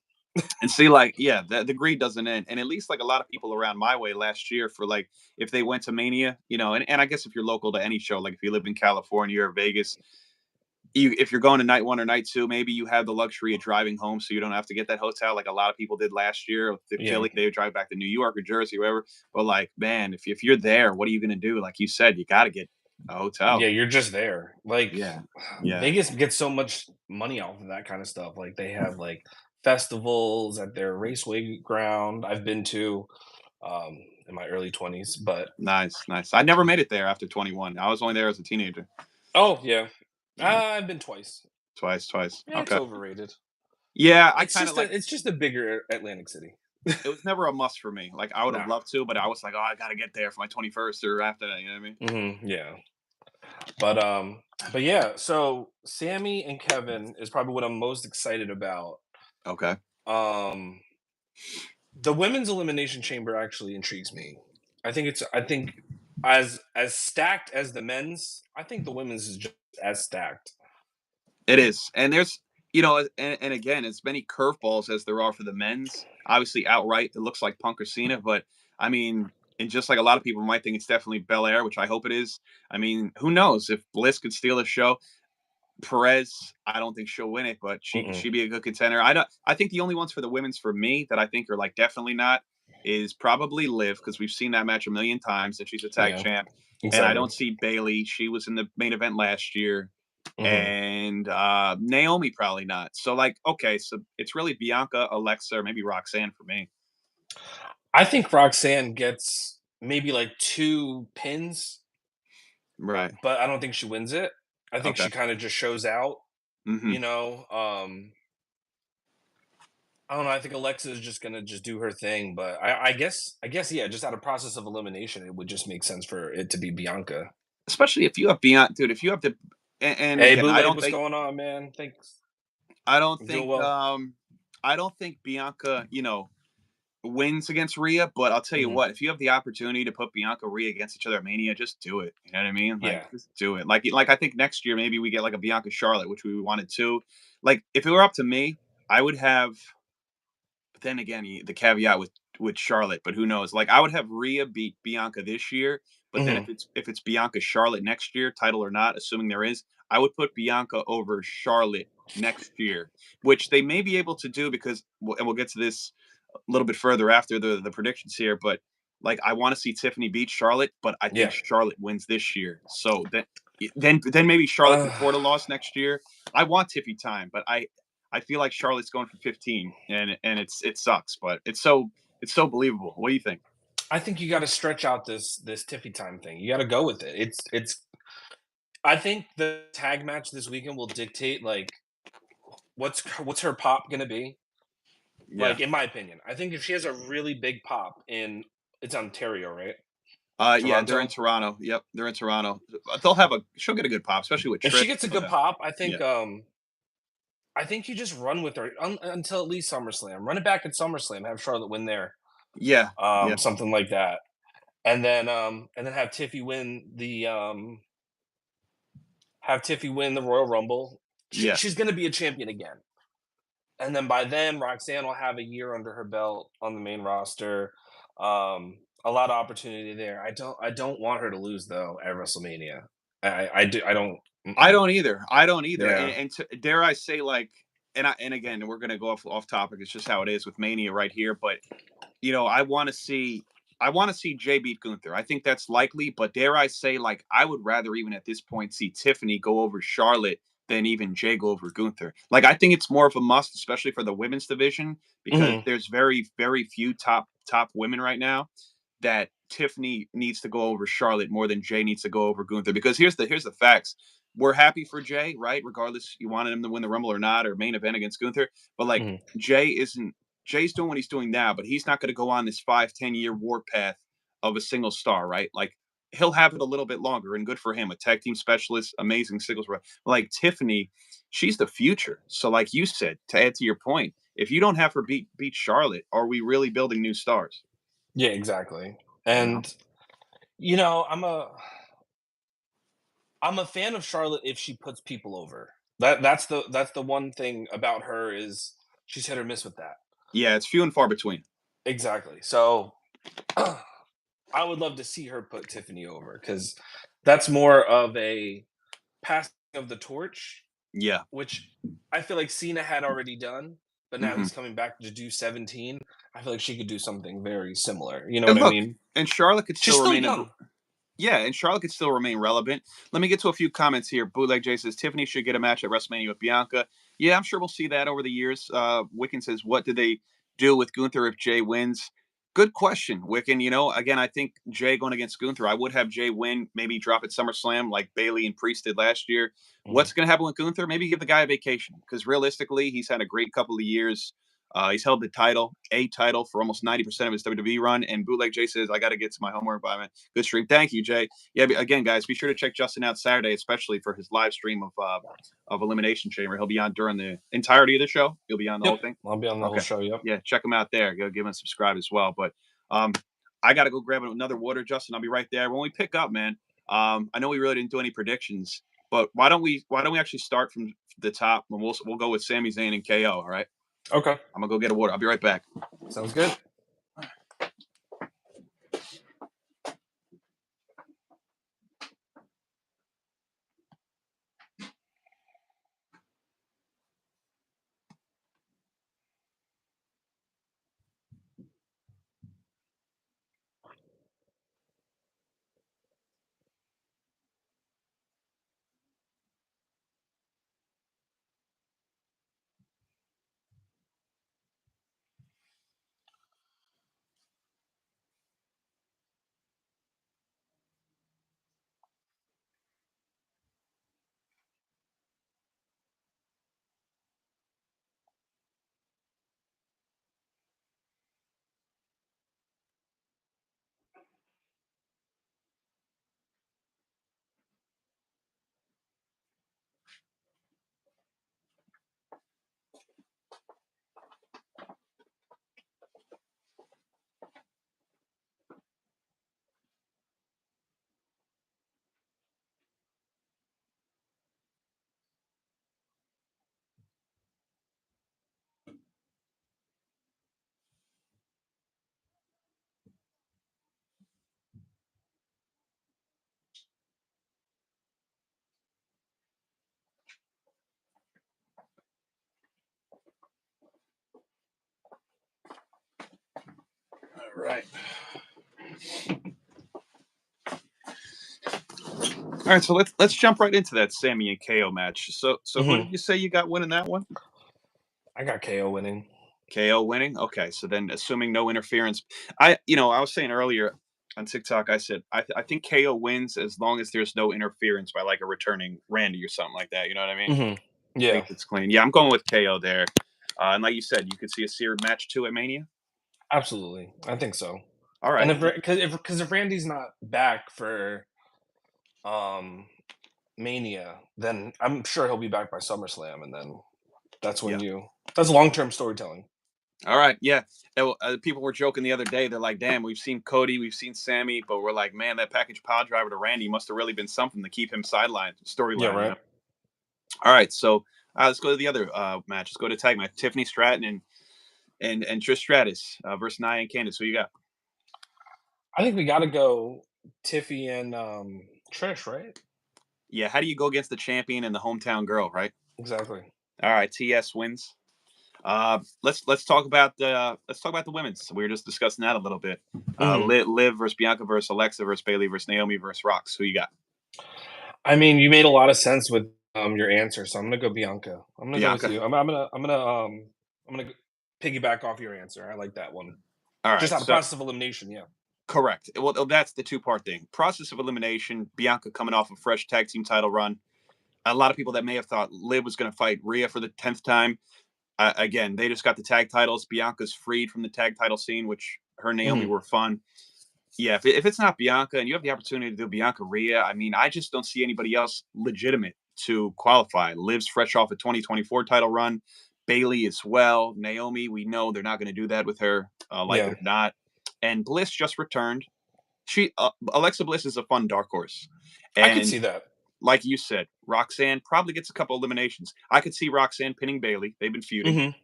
And see, like, yeah, the greed doesn't end. And at least like a lot of people around my way last year for like if they went to Mania, and I guess if you're local to any show, like if you live in California or Vegas, if you're going to night one or night two, maybe you have the luxury of driving home so you don't have to get that hotel like a lot of people did last year with the Yeah, Philly. They would drive back to New York or Jersey, wherever. But like, man, if you're there, what are you gonna do? Like you said, you gotta get a hotel. yeah, you're just there. Like, Yeah. Yeah. Vegas gets so much money off of that kind of stuff. Like, they have like festivals at their raceway ground. I've been to um, in my early 20s, but Nice, nice. I never made it there after 21. I was only there as a teenager. oh yeah, Yeah. I've been twice. Twice, twice. Yeah, it's Okay. overrated. Yeah, I kind of like It's just a bigger Atlantic City. it was never a must for me. Like I would have Nah. loved to, but I was like, oh, I gotta get there for my 21st or after that. You know what I mean? Yeah. But yeah, so Sammy and Kevin is probably what I'm most excited about. Okay. Um the women's elimination chamber actually intrigues me. I think as stacked as the men's, I think the women's is just as stacked. It is, and there's and again, as many curveballs as there are for the men's. Obviously, outright, it looks like Punk or Cena, but I mean, and just like a lot of people might think it's definitely Belair, which I hope it is. I mean, who knows if Bliss could steal the show? Perez, I don't think she'll win it, but Mm-mm. she'd be a good contender. I don't. I think the only ones for the women's for me that I think are like definitely not is probably Liv because we've seen that match a million times that she's a tag Yeah, champ, and I exactly. don't see Bailey. She was in the main event last year, Hmm. and Naomi probably not. So like, okay, so it's really Bianca, Alexa, or maybe Roxanne for me. I think Roxanne gets maybe like 2 pins, Right. but I don't think she wins it. I think Okay. she kinda just shows out, Hmm. you know? I don't know, I think Alexa is just gonna just do her thing, but I guess, yeah, just out of process of elimination, it would just make sense for it to be Bianca. Especially if you have Bianca, dude. If you have the, and Hey, again, Bootleg, what's going on, man? Thanks. I don't I'm doing think, well. I don't think Bianca, wins against Rhea. But I'll tell you Mhm. what, if you have the opportunity to put Bianca Rhea against each other at Mania, just do it. You know what I mean? Like, Yeah. just do it. Like I think next year maybe we get like a Bianca Charlotte, which we wanted to. Like, if it were up to me, I would have. But then again, the caveat with Charlotte, but who knows? Like, I would have Rhea beat Bianca this year, but then Mhm. if it's Bianca Charlotte next year, title or not, assuming there is, I would put Bianca over Charlotte next year, which they may be able to do because, and we'll get to this a little bit further after the predictions here, but like I want to see Tiffany beat Charlotte, but I think Yeah. Charlotte wins this year. So then maybe Charlotte can Uh, afford a loss next year. I want Tiffy time, but I feel like Charlotte's going for 15, and it sucks, but it's so believable. What do you think? I think you gotta stretch out this Tiffy time thing. You gotta go with it. It's I think the tag match this weekend will dictate, like, what's her pop gonna be? Yeah. Like, in my opinion. I think if she has a really big pop in it's Ontario, right? Yeah, they're in Toronto? Toronto. Yep, they're in Toronto. They'll have a she'll get a good pop, especially with If Trish. she gets a No good doubt. pop, Yeah. I think you just run with her until at least SummerSlam. Run it back at SummerSlam, have Charlotte win there, Yeah. Yeah. something like that, and then have Tiffy win the Royal Rumble. Yeah. She's going to be a champion again, and then by then Roxanne will have a year under her belt on the main roster. A lot of opportunity there. I don't want her to lose though at WrestleMania. I do I don't. I Mm-mm. don't either. I don't either. Yeah. And dare I say, like, and again, we're gonna go off topic. It's just how it is with Mania right here. But I want to see Jay beat Gunther. I think that's likely. But dare I say, like, I would rather even at this point see Tiffany go over Charlotte than even Jay go over Gunther. Like, I think it's more of a must, especially for the women's division, because Hmm. there's very few top women right now that Tiffany needs to go over Charlotte more than Jay needs to go over Gunther. Because here's the facts. We're happy for Jay, right? Regardless, you wanted him to win the Rumble or not, or main event against Gunther. But like Hmm. Jay isn't Jay's doing what he's doing now, but he's not going to go on this 5-10 year war path of a single star, right? Like he'll have it a little bit longer, and good for him. A tag team specialist, amazing singles rep. Like Tiffany, she's the future. So, like you said, to add to your point, if you don't have her beat Charlotte, are we really building new stars? Yeah, exactly. You know? And you know, I'm a fan of Charlotte if she puts people over. That's the one thing about her is she's hit or miss with that. Yeah, it's few and far between. Exactly. So I would love to see her put Tiffany over because that's more of a passing of the torch, Yeah. which I feel like Cena had already done, but now Hmm. he's coming back to do 17. I feel like she could do something very similar. You know what And I look, mean? and Charlotte could She's still still remain young. yeah, and Charlotte could still remain relevant. Let me get to a few comments here. Bootleg Jay says Tiffany should get a match at WrestleMania with Bianca. Yeah, I'm sure we'll see that over the years. Wiccan says, what do they do with Gunther if Jay wins? Good question, Wiccan. Again, I think Jay going against Gunther, I would have Jay win, maybe drop at SummerSlam like Bailey and Priest did last year. Mhm. What's going to happen with Gunther? Maybe give the guy a vacation because realistically, he's had a great couple of years. He's held a title for almost 90% of his WWE run. And Bootleg Jay says, I got to get to my homework by my good stream. Thank you, Jay. Yeah, again, guys, be sure to check Justin out Saturday, especially for his live stream of Elimination Chamber. He'll be on during the entirety of the show. He'll be on the Yep, whole thing. I'll be on the whole Okay. show. Yep. Yeah, check him out there. Go give him a subscribe as well. But um, I got to go grab another water, Justin. I'll be right there. When we pick up, man, I know we really didn't do any predictions, but why don't we actually start from the top and we'll go with Sami Zayn and KO. All right. Okay, I'm gonna go get a water. I'll be right back. sounds good. right. All right, so let's jump right into that Sammy and KO match. So who Hmm. did you say you got winning that one? I got KO winning. KO winning. Okay, so then assuming no interference, I was saying earlier on TikTok, I said I think KO wins as long as there's no interference by like a returning Randy or something like that. You know what I mean? Hmm. I think Yeah, it's clean. Yeah, I'm going with KO there. And like you said, you could see a series match two at Mania. absolutely. I think so. All And right. if Randy's not back for um Mania, then I'm sure he'll be back by SummerSlam, and then that's when Yeah. you that's long term storytelling. All right. Yeah. People were joking the other day. They're like, "Damn, we've seen Cody, we've seen Sammy, but we're like, man, that package power driver to Randy must have really been something to keep him sidelined Yeah, storyline." You know. right. All right. So let's go to the other match. Let's go to tag match. Tiffany Stratton and Trish Stratus versus Nia and Candice. Who you got? I think we got to go Tiffy and Trish, right? Yeah. How do you go against the champion and the hometown girl? Right. Exactly. All right. TS wins. Let's talk about the women's. We were just discussing that a little bit. Hmm. Liv versus Bianca versus Alexa versus Bailey versus Naomi versus Rox. Who you got? I mean, you made a lot of sense with your answer, so I'm gonna go Bianca. I'm gonna go with Bianca. you. I'm gonna piggyback off your answer. I like that one. All Just right. out of So process of elimination, yeah. correct. Well, that's the two-part thing. Process of elimination. Bianca coming off a fresh tag team title run. A lot of people that may have thought Liv was going to fight Rhea for the 10th time. Again, they just got the tag titles. Bianca's freed from the tag title scene, which her and Naomi Mhm. were fun. Yeah, if it's not Bianca and you have the opportunity to do Bianca Rhea, I mean, I just don't see anybody else legitimate to qualify. Liv's fresh off a 2024 title run. Bailey as well. Naomi, we know they're not going to do that with her, like it Yeah, or not. And Bliss just returned. Alexa Bliss is a fun dark horse, I could and see that. like you said, Roxanne probably gets a couple eliminations. I could see Roxanne pinning Bailey. They've been feuding. Mhm.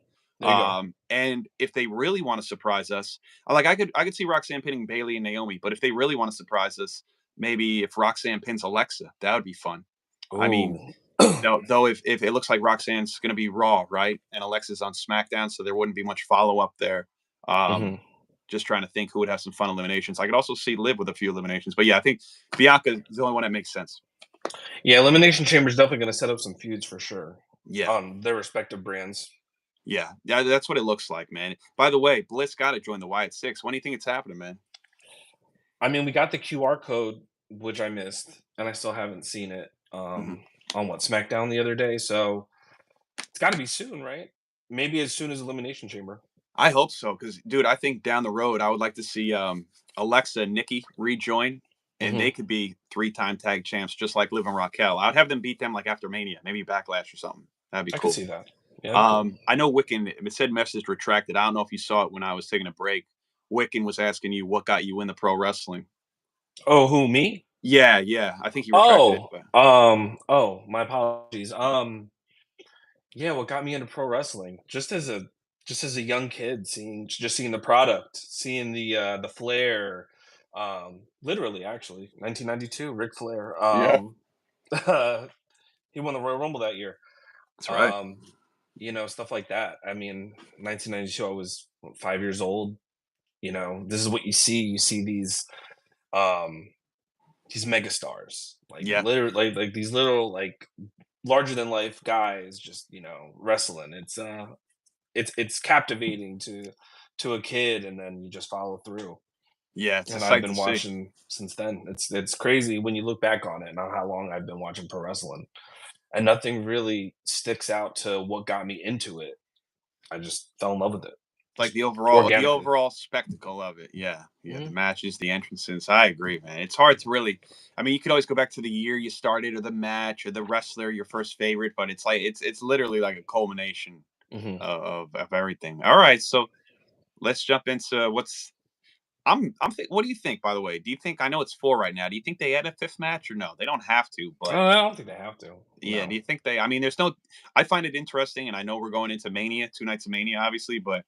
There you go. And if they really want to surprise us, I could see Roxanne pinning Bailey and Naomi. But if they really want to surprise us, maybe if Roxanne pins Alexa, that would be fun. I mean, Oh. though if it looks like Roxanne's going to be Raw, right, and Alexa's on SmackDown, so there wouldn't be much follow up there. Um, Mhm. just trying to think who would have some fun eliminations. I could also see Liv with a few eliminations, but yeah, I think Bianca is the only one that makes sense. Yeah, Elimination Chamber is definitely gonna set up some feuds for sure Yeah, on their respective brands. yeah, that's what it looks like, man. By the way, Bliss got to join the Wyatt Six. When do you think it's happening, man? I mean, we got the QR code, which I missed, and I still haven't seen it Mhm. on what SmackDown the other day. So it's got to be soon, right? Maybe as soon as Elimination Chamber. I hope so, because dude, I think down the road I would like to see Alexa and Nikki rejoin, and they Hmm. could be three-time tag champs, just like Liv and Raquel. I'd have them beat them like after Mania, maybe Backlash or something. That'd be I could cool. see that. Yeah, that'd be cool. I know Wiccan. It said message retracted. I don't know if you saw it when I was taking a break. Wiccan was asking you what got you into pro wrestling. Oh, who me? Yeah, yeah. I think he retracted it, but My apologies. Yeah, what got me into pro wrestling? Just as a young kid, seeing the product, seeing the flair. Literally, actually, 1992, Ric Flair. yeah, He won the Royal Rumble that year. that's right. Um, stuff like that. I mean, 1992, I was what, 5 years old. This is what you see. You see um these megastars, like Yeah, literally, like these little, like larger than life guys, just wrestling. It's captivating to a kid, and then you just follow through. yeah. It's a And I've sight to been see. watching since then. It's crazy when you look back on it and on how long I've been watching pro wrestling, and nothing really sticks out to what got me into it. I just fell in love with it, Like just the organically. overall spectacle of it. Yeah, yeah. The Mhm. matches, the entrances. I agree, man. It's hard to really. I mean, you could always go back to the year you started, or the match, or the wrestler, your first favorite. But it's like it's literally like a culmination Mhm. of everything. All right, so let's jump into what's. What do you think? By the way, do you think I know it's four right now? Do you think they add a fifth match or no? They don't have to, but I don't think they have to. yeah. Do No. you think they? I mean, there's no. I find it interesting, and I know we're going into Mania, two nights of Mania, obviously, but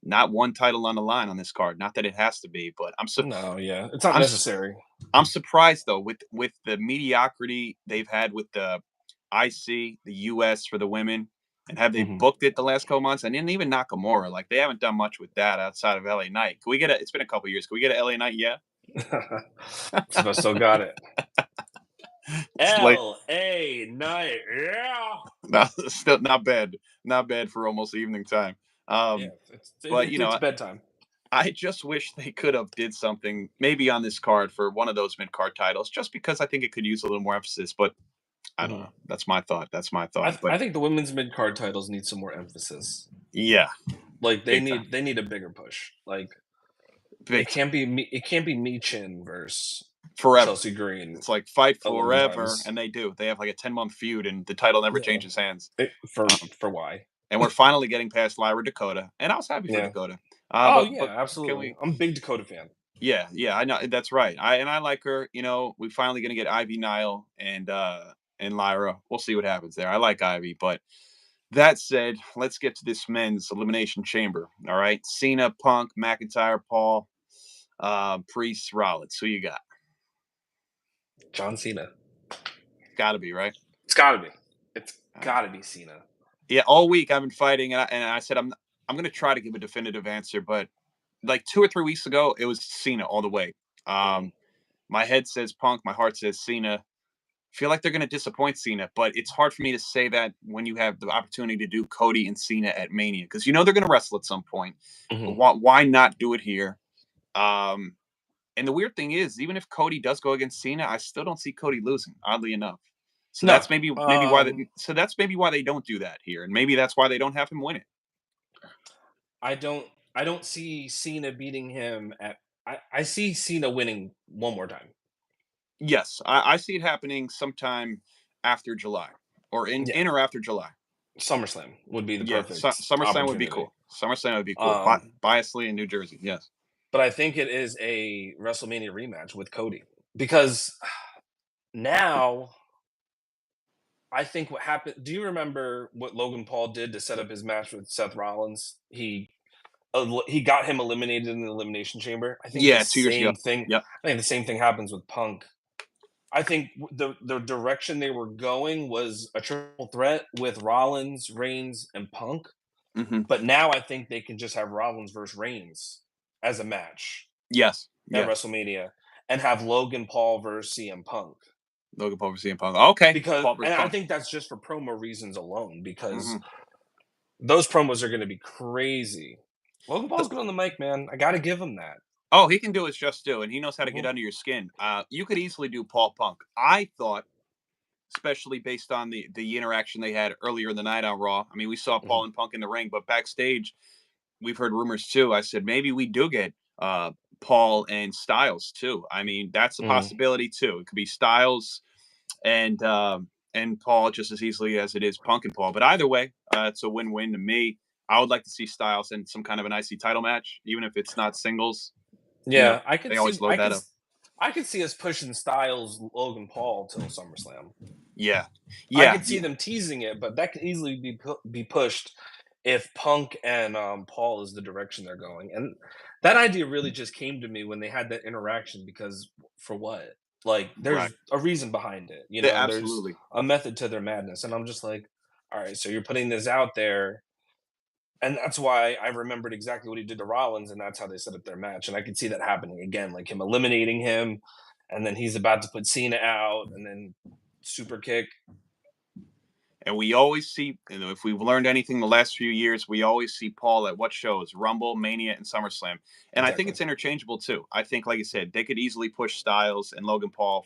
not one title on the line on this card. Not that it has to be, but No, yeah. It's not I'm necessary. I'm surprised though with the mediocrity they've had with the IC, the US for the women, And have they Mhm. booked it the last couple months? And then even Nakamura, like they haven't done much with that outside of LA Knight. Can we get a? It's been a couple years. Can we get an LA Knight? Yeah, So I still got it. it's late. LA Knight, yeah. Not, still not bad. Not bad for almost evening time. Yeah, But it's bedtime. I just wish they could have did something maybe on this card for one of those mid card titles, just because I think it could use a little more emphasis. But I don't Mhm. know. That's my thought. That's my thought. But I think the women's mid card titles need some more emphasis. yeah, Like big time, they need a bigger push. Like big time. it can't be Michin versus Forever. Chelsea Green It's like fight 11 forever, times. and they do. They have like a 10-month feud, and the title never Yeah. changes hands. For Um, why? and we're finally getting past Lyra Dakota, and I was happy for Yeah. Dakota. Oh But yeah, can absolutely. we? I'm a big Dakota fan. Yeah, yeah, I know that's right. I like her. You know, we finally gonna get Ivy Nile and Lyra. We'll see what happens there. I like Ivy, but that said, let's get to this men's elimination chamber. All right, Cena, Punk, McIntyre, Paul, Priest, Rollins. Who you got? John Cena. Got to be right. It's gotta be. It's All right. gotta be Cena. Yeah, all week I've been fighting, and I said I'm gonna try to give a definitive answer, but like 2 or 3 weeks ago, it was Cena all the way. Mhm. Um, my head says Punk, my heart says Cena. Feel like they're going to disappoint Cena, but it's hard for me to say that when you have the opportunity to do Cody and Cena at Mania because you know they're going to wrestle at some point. But Mhm. why not do it here? Um, and the weird thing is, even if Cody does go against Cena, I still don't see Cody losing. Oddly enough, so No. that's maybe why they don't do that here, and maybe that's why they don't have him win it. I don't I don't see Cena beating him at I see Cena winning one more time. Yes, I see it happening sometime after July, or Yeah. in or after July. SummerSlam would be the Yeah, perfect SummerSlam would be opportunity. cool. SummerSlam would be cool. Um, Biasley in New Jersey. Yes. but I think it is a WrestleMania rematch with Cody because now I think what happened. Do you remember what Logan Paul did to set up his match with Seth Rollins? He got him eliminated in the elimination chamber. I think the Yeah, 2 years ago. same thing. Yep. I think the same thing happens with Punk. I think the direction they were going was a triple threat with Rollins, Reigns, and Punk. Mhm. But now I think they can just have Rollins versus Reigns as a match Yes. at Yes. WrestleMania and have Logan Paul versus CM Punk. Logan Paul versus CM Punk. Okay. Because Paul versus and I Punk. think that's just for promo reasons alone, because Mhm. those promos are gonna be crazy. Logan Paul's good on the mic, man. I gotta give him that. Oh, he can do his just do, and he knows how to get Mhm, under your skin. You could easily do Paul Punk. I thought, especially based on the interaction they had earlier in the night on Raw. I mean, we saw mhm. Paul and Punk in the ring, but backstage, we've heard rumors too. I said maybe we do get Paul and Styles too. I mean, that's a Mm. possibility too. It could be Styles and Paul just as easily as it is Punk and Paul. But either way, it's a win-win to me. I would like to see Styles in some kind of an IC title match, even if it's not singles. You know, Yeah, I could they see always load that up. I could see us pushing Styles Logan Paul till SummerSlam. Yeah, I yeah, could see yeah. them teasing it, but that could easily be pushed if Punk and Paul is the direction they're going. And that idea really just came to me when they had that interaction because for what? Like Right. there's a reason behind it, you They, know, there's absolutely. a method to their madness. And I'm just like, all right, so you're putting this out there. And that's why I remembered exactly what he did to Rollins, and that's how they set up their match. And I could see that happening again, like him eliminating him, and then he's about to put Cena out, and then super kick. And we always see, if we've learned anything the last few years, we always see Paul at what shows? Rumble, Mania, and SummerSlam. And I think Exactly. it's interchangeable too. I think, like I said, they could easily push Styles and Logan Paul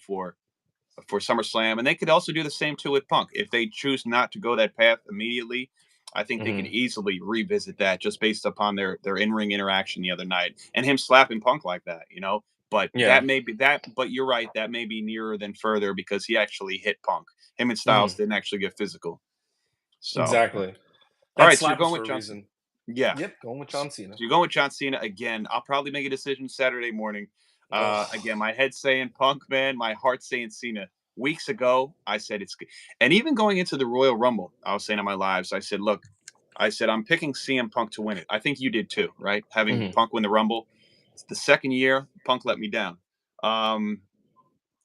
for SummerSlam, and they could also do the same too with Punk. If they choose not to go that path immediately, I think they could Hmm. easily revisit that just based upon their in ring interaction the other night and him slapping Punk like that, you know. But Yeah. that may be that. But you're right, that may be nearer than further because he actually hit Punk. Him and Styles Mhm. didn't actually get physical. So, Exactly. all That right, so you're slap was going for with a Johnson. reason. Yeah, Yep, going with so John Cena. you're going with John Cena again. I'll probably make a decision Saturday morning. Again, Oh, my head saying Punk, man. My heart saying Cena. Weeks ago, I said it's good. And even going into the Royal Rumble, I was saying on my lives, I said, look, I said, I'm picking CM Punk to win it. I think you did too, right? Having mhm. Punk win the Rumble. It's the second year, Punk let me down. Um,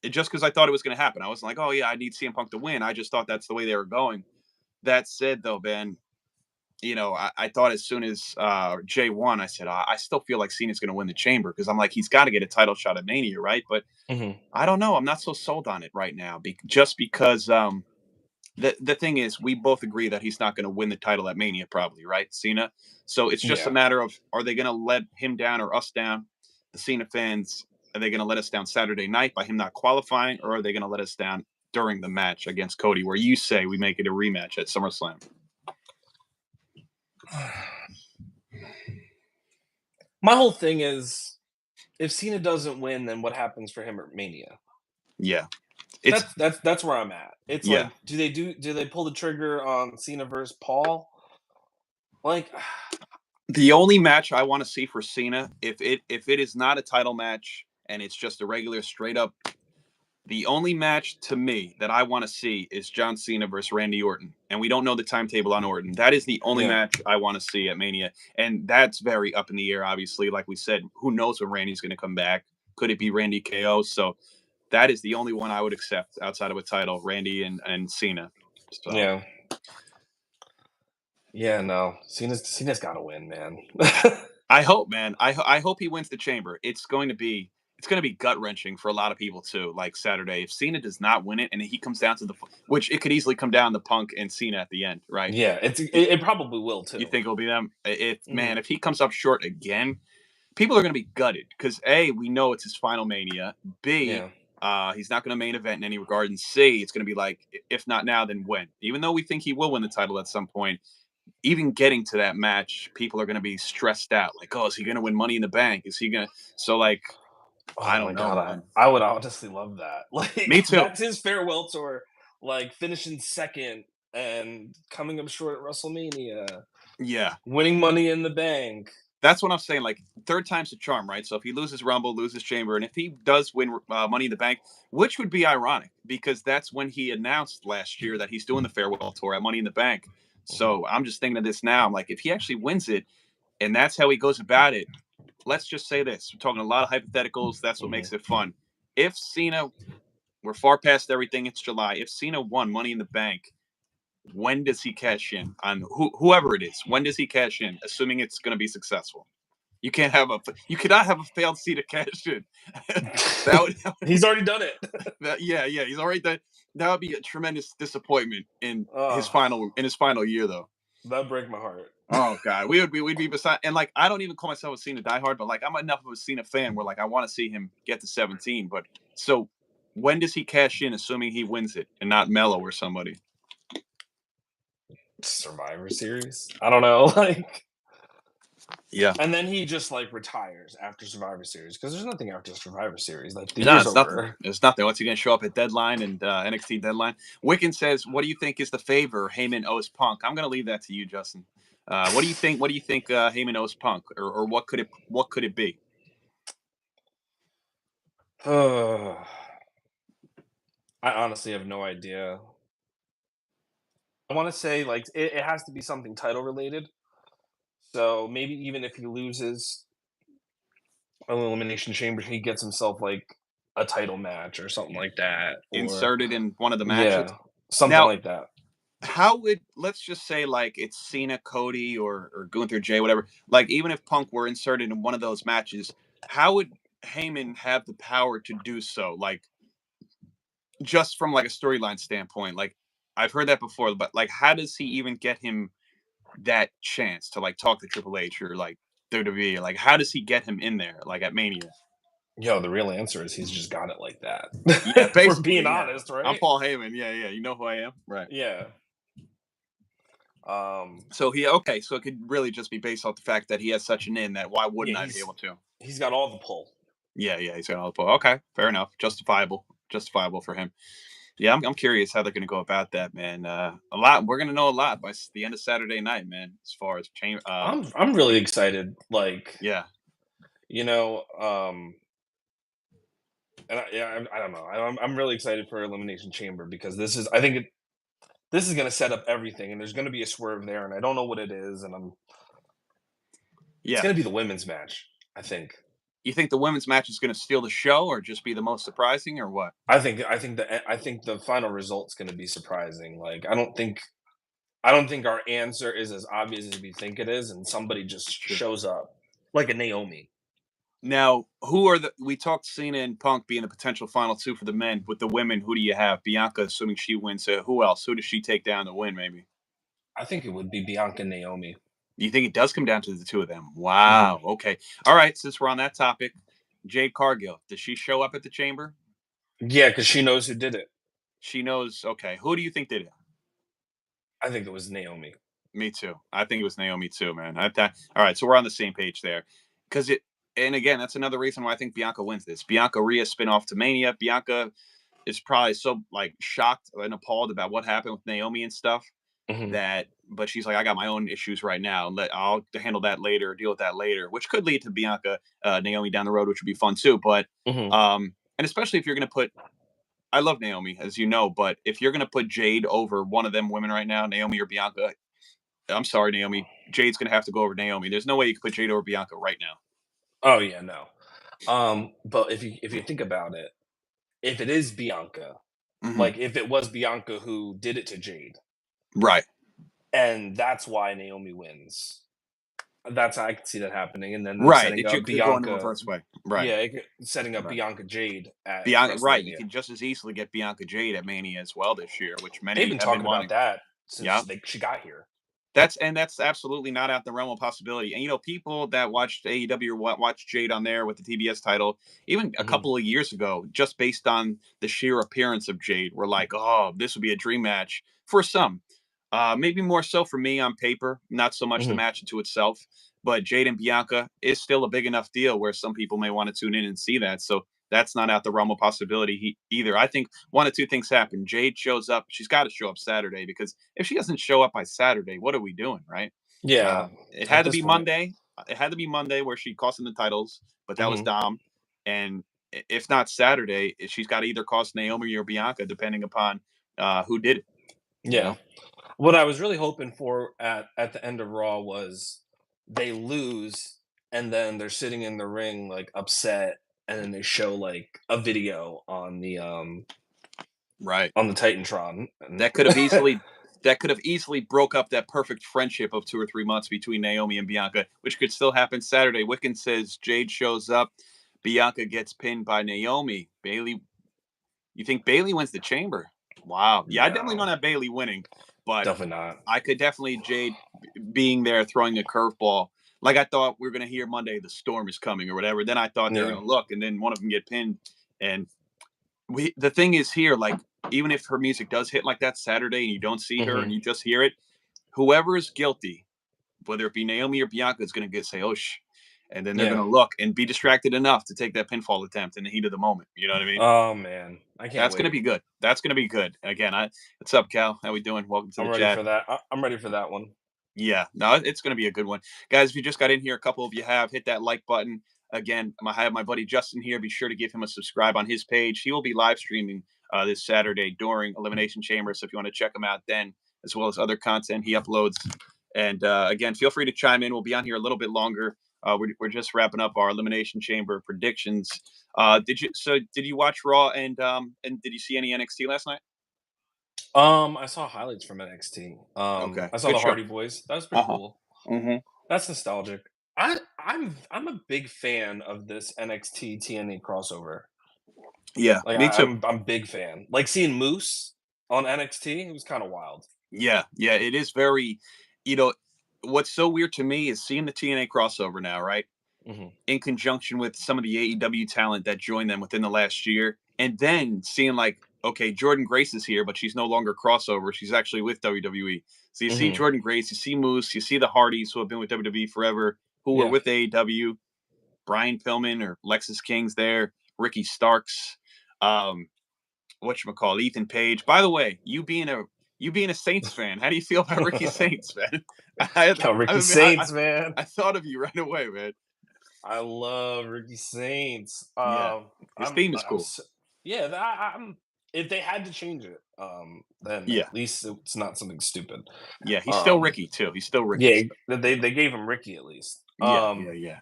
just because I thought it was going to happen. I was like, oh, yeah, I need CM Punk to win. I just thought that's the way they were going. That said, though, Ben. I thought as soon as Jay won, I said, I still feel like Cena's going to win the Chamber because I'm like, he's got to get a title shot at Mania, right? But Mhm. I don't know. I'm not so sold on it right now, just because the thing is, we both agree that he's not going to win the title at Mania, probably, right, Cena. So it's just a Yeah. matter of, are they going to let him down or us down? The Cena fans, are they going to let us down Saturday night by him not qualifying, or are they going to let us down during the match against Cody, where you say we make it a rematch at SummerSlam? My whole thing is, if Cena doesn't win, then what happens for him at Mania? Yeah, it's That's where I'm at. It's yeah. like, do they pull the trigger on Cena versus Paul? Like, The only match I want to see for Cena, if it is not a title match and it's just a regular straight up, the only match to me that I want to see is John Cena versus Randy Orton, and we don't know the timetable on Orton. That is the only yeah, match I want to see at Mania, and that's very up in the air. Obviously, like we said, who knows when Randy's going to come back? Could it be Randy KO? So that is the only one I would accept outside of a title, Randy and Cena. So yeah, yeah. No, Cena's got to win, man. I hope, man. I hope he wins the Chamber. It's going to be gut wrenching for a lot of people too. Like Saturday, if Cena does not win it, and he comes down to which it could easily come down to Punk and Cena at the end, right? Yeah, it probably will You too. think it'll be them? If Mhm. man, if he comes up short again, people are going to be gutted because A, we know it's his final Mania. B, Yeah. he's not going to main event in any regard. And C, it's going to be like, if not now, then when? Even though we think he will win the title at some point, even getting to that match, people are going to be stressed out. Like, oh, is he going to win Money in the Bank? Is he going to? So, like, I Oh don't my know, god, man. I would honestly love that. Me Like, too. that's his farewell tour, like finishing second and coming up short at WrestleMania, Yeah, winning Money in the Bank. that's what I'm saying. Like, third time's a charm, right? So if he loses Rumble, loses Chamber, and if he does win Money in the Bank, which would be ironic because that's when he announced last year that he's doing the farewell tour at Money in the Bank. Mhm, So I'm just thinking of this now. I'm like, if he actually wins it, and that's how he goes about it. Let's just say this: we're talking a lot of hypotheticals. That's what mhm. makes it fun. If Cena, we're far past everything. It's July. If Cena won Money in the Bank, when does he cash in on whoever it is? When does he cash in? Assuming it's going to be successful. You cannot have a failed Cena cash in. that would He's already done it. yeah, he's already that. That would be a tremendous disappointment in his Oh, final year though. that'd break my heart. Oh god, we'd be beside, and like I don't even call myself a Cena diehard, but like I'm enough of a Cena fan where like I want to see him get to 17. But so when does he cash in, assuming he wins it and not Mello or somebody? Survivor Series? I don't know, like, Yeah, and then he just like retires after Survivor Series because there's nothing after Survivor Series. Like, the no, year's it's nothing. over. It's nothing. What's he gonna show up at Deadline and NXT Deadline? Wiccan says, "What do you think is the favor Heyman owes Punk?" I'm gonna leave that to you, Justin. What do you think? What do you think Heyman owes Punk, or what could it be? I honestly have no idea. I want to say like it has to be something title related. So maybe even if he loses an elimination chamber, he gets himself like a title match or something like that, or Inserted in one of the matches. yeah, something Now, like that. how would let's just say like it's Cena, Cody, or Gunther, Jay, whatever. Like even if Punk were inserted in one of those matches, how would Heyman have the power to do so? Like just from like a storyline standpoint, like I've heard that before, but like how does he even get him that chance to like talk to Triple H or like WWE? Like how does he get him in there like at Mania? Yo, the real answer is he's just got it like that. Yeah, If we're being basically, yeah. honest, I'm right? Paul Heyman. Yeah, yeah. You know who I am, right? Yeah. Um. So he okay. So it could really just be based off the fact that he has such an in that why Yeah, wouldn't I be able to? he's got all the pull. Yeah, yeah. He's got all the pull. Okay, fair enough. Justifiable for him. Yeah, I'm curious how they're going to go about that, man. A lot. We're going to know a lot by the end of Saturday night, man. As far as change, I'm really excited. Like, yeah, you know, and I don't know. I'm really excited for Elimination Chamber because I think this is going to set up everything, and there's going to be a swerve there, and I don't know what it is, and it's yeah. going to be the women's match. I think. You think the women's match is going to steal the show, or just be the most surprising, or what? I think the final result's going to be surprising. Like, I don't think. I don't think our answer is as obvious as we think it is, and somebody just Sure. shows up, like a Naomi. Now, who are the we talked Cena and Punk being the potential final two for the men. With the women, who do you have? Bianca, assuming she wins. Who else? Who does she take down to win? Maybe. I think it would be Bianca and Naomi. You think it does come down to the two of them? Mhm. Wow. Okay. All right. Since we're on that topic, Jade Cargill, does she show up at the chamber? Yeah, because she knows who did it. She knows. Okay. Who do you think did it? I think it was Naomi. Me too. I think it was Naomi too, man. All right. So we're on the same page there. Because it, and again, that's another reason why I think Bianca wins this. Bianca Rhea spinoff to Mania. Bianca is probably so like shocked and appalled about what happened with Naomi and stuff Mhm. that, but she's like, I got my own issues right now. I'll handle that later, deal with that later, which could lead to Bianca, Naomi down the road, which would be fun too. But, Mhm. and especially if you're going to put, I love Naomi, as you know, but if you're going to put Jade over one of them women right now, Naomi or Bianca, I'm sorry, Naomi, Jade's going to have to go over Naomi. There's no way you could put Jade over Bianca right now. Oh yeah, no. But if you think about it, if it is Bianca, Hmm. like if it was Bianca who did it to Jade, Right. and that's why Naomi wins. That's how I could see that happening, and then them Right. setting It up could go in the Bianca. reverse way. Right. Yeah, setting up Right. Bianca Jade at Bianca, right. You WrestleMania. can just as easily get Bianca Jade at Mania as well this year, which They've many been have been talking about wanting. that since Yeah. she got here. That's absolutely not out the realm of possibility. And people that watched AEW or watched Jade on there with the TBS title, even a Mhm. couple of years ago, just based on the sheer appearance of Jade, were like, "Oh, this would be a dream match for some." Maybe more so for me on paper, not so much the Mhm. match into itself. But Jade and Bianca is still a big enough deal where some people may want to tune in and see that. So that's not out the realm of possibility either. I think one of two things happen. Jade shows up. She's got to show up Saturday because if she doesn't show up by Saturday, what are we doing, right? Yeah, It at had to this be point. Monday. It had to be Monday where she cost them the titles, but that was Mhm. Dom. And if not Saturday, she's got to either cost Naomi or Bianca, depending upon who did it. You Yeah. know, What I was really hoping for at the end of Raw was they lose and then they're sitting in the ring like upset and then they show like a video right? on the Titantron and That could have easily broke up that perfect friendship of 2 or 3 months between Naomi and Bianca, which could still happen Saturday. Wiccan says Jade shows up, Bianca gets pinned by Naomi. Bailey, you think Bailey wins the Chamber? Wow. Yeah, I definitely no, don't have Bailey winning, but definitely not. I could definitely Jade being there throwing a curveball. Like I thought we were going to hear Monday, the storm is coming or whatever. Then I thought they were Yeah. going to look, and then one of them get pinned, and the thing is here, like even if her music does hit like that Saturday and you don't see her and Hmm. you just hear it, whoever is guilty, whether it be Naomi or Bianca, is going to say, "Oh shh," and then they're going Yeah. to look and be distracted enough to take that pinfall attempt in the heat of the moment. You know what I mean? Oh man, I can't That's going to wait. be good. That's going to be good. Again, what's up, Cal? How we doing? Welcome to I'm the ready chat. for that. I'm ready for that one. Yeah, no, it's going to be a good one, guys. If you just got in here, a couple of you have hit that like button. Again, I have my buddy Justin here. Be sure to give him a subscribe on his page. He will be live streaming this Saturday during Elimination Chamber. So if you want to check him out then, as well as other content he uploads. And again, feel free to chime in. We'll be on here a little bit longer. We're just wrapping up our Elimination Chamber predictions. Did you watch Raw and did you see any NXT last night? I saw highlights from NXT. Okay, I saw good the show. Hardy Boys. That was Uh pretty huh. cool. Hmm. That's nostalgic. I'm a big fan of this NXT TNA crossover. Yeah, Like me too. I'm big fan. Like seeing Moose on NXT, it was kind of wild. Yeah, yeah, it is very, you know, what's so weird to me is seeing the TNA crossover now, right? Hmm. In conjunction with some of the AEW talent that joined them within the last year, and then seeing like, okay, Jordan Grace is here, but she's no longer crossover. She's actually with WWE. So you see Hmm. Jordan Grace, you see Moose, you see the Hardys who have been with WWE forever, who were Yeah. with AEW, Brian Pillman or Lexus King's there, Ricky Starks, um, whatchamacallit, Ethan Page. By the way, you being a Saints fan, how do you feel about Ricky Saints, man? I Yo, Ricky I, I, Saints, man. I thought of you right away, man. I love Ricky Saints. Yeah, his theme is I'm cool. s- yeah. I'm if they had to change it, then Yeah, at least it's not something stupid. yeah, he's still Um, Ricky too. He's still Ricky. yeah, So. they gave him Ricky at least. Yeah, yeah, yeah.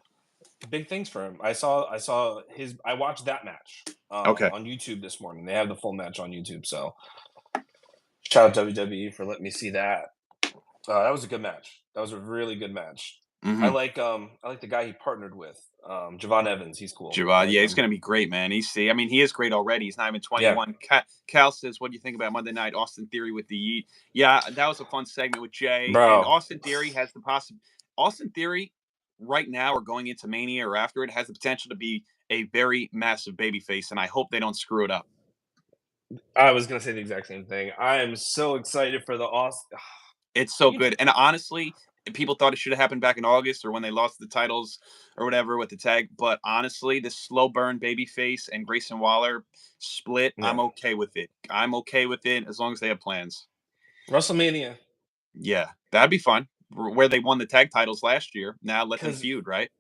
Big things for him. I saw his. I watched that match Okay, on YouTube this morning. They have the full match on YouTube. So shout out WWE for letting me see that. That was a good match. That was a really good match. Hmm. I like the guy he partnered with, Javon Evans. He's cool. I Javad, like yeah, he's him. going to be great, man. I mean, he is great already. He's not even Yeah, 21. Cal says, "What do you think about Monday Night Austin Theory with the Yeet?" Yeah, that was a fun segment with Jay and bro. Austin Theory has the Austin Theory right now or going into Mania or after it has the potential to be a very massive babyface, and I hope they don't screw it up. I was gonna say the exact same thing. I am so excited for the Austin. It's so good. And honestly, people thought it should have happened back in August or when they lost the titles or whatever with the tag. But honestly, this slow burn babyface and Grayson Waller split, Yeah, I'm okay with it. I'm okay with it as long as they have plans. WrestleMania, Yeah, that'd be fun. Where they won the tag titles last year. Now let them because feud, right?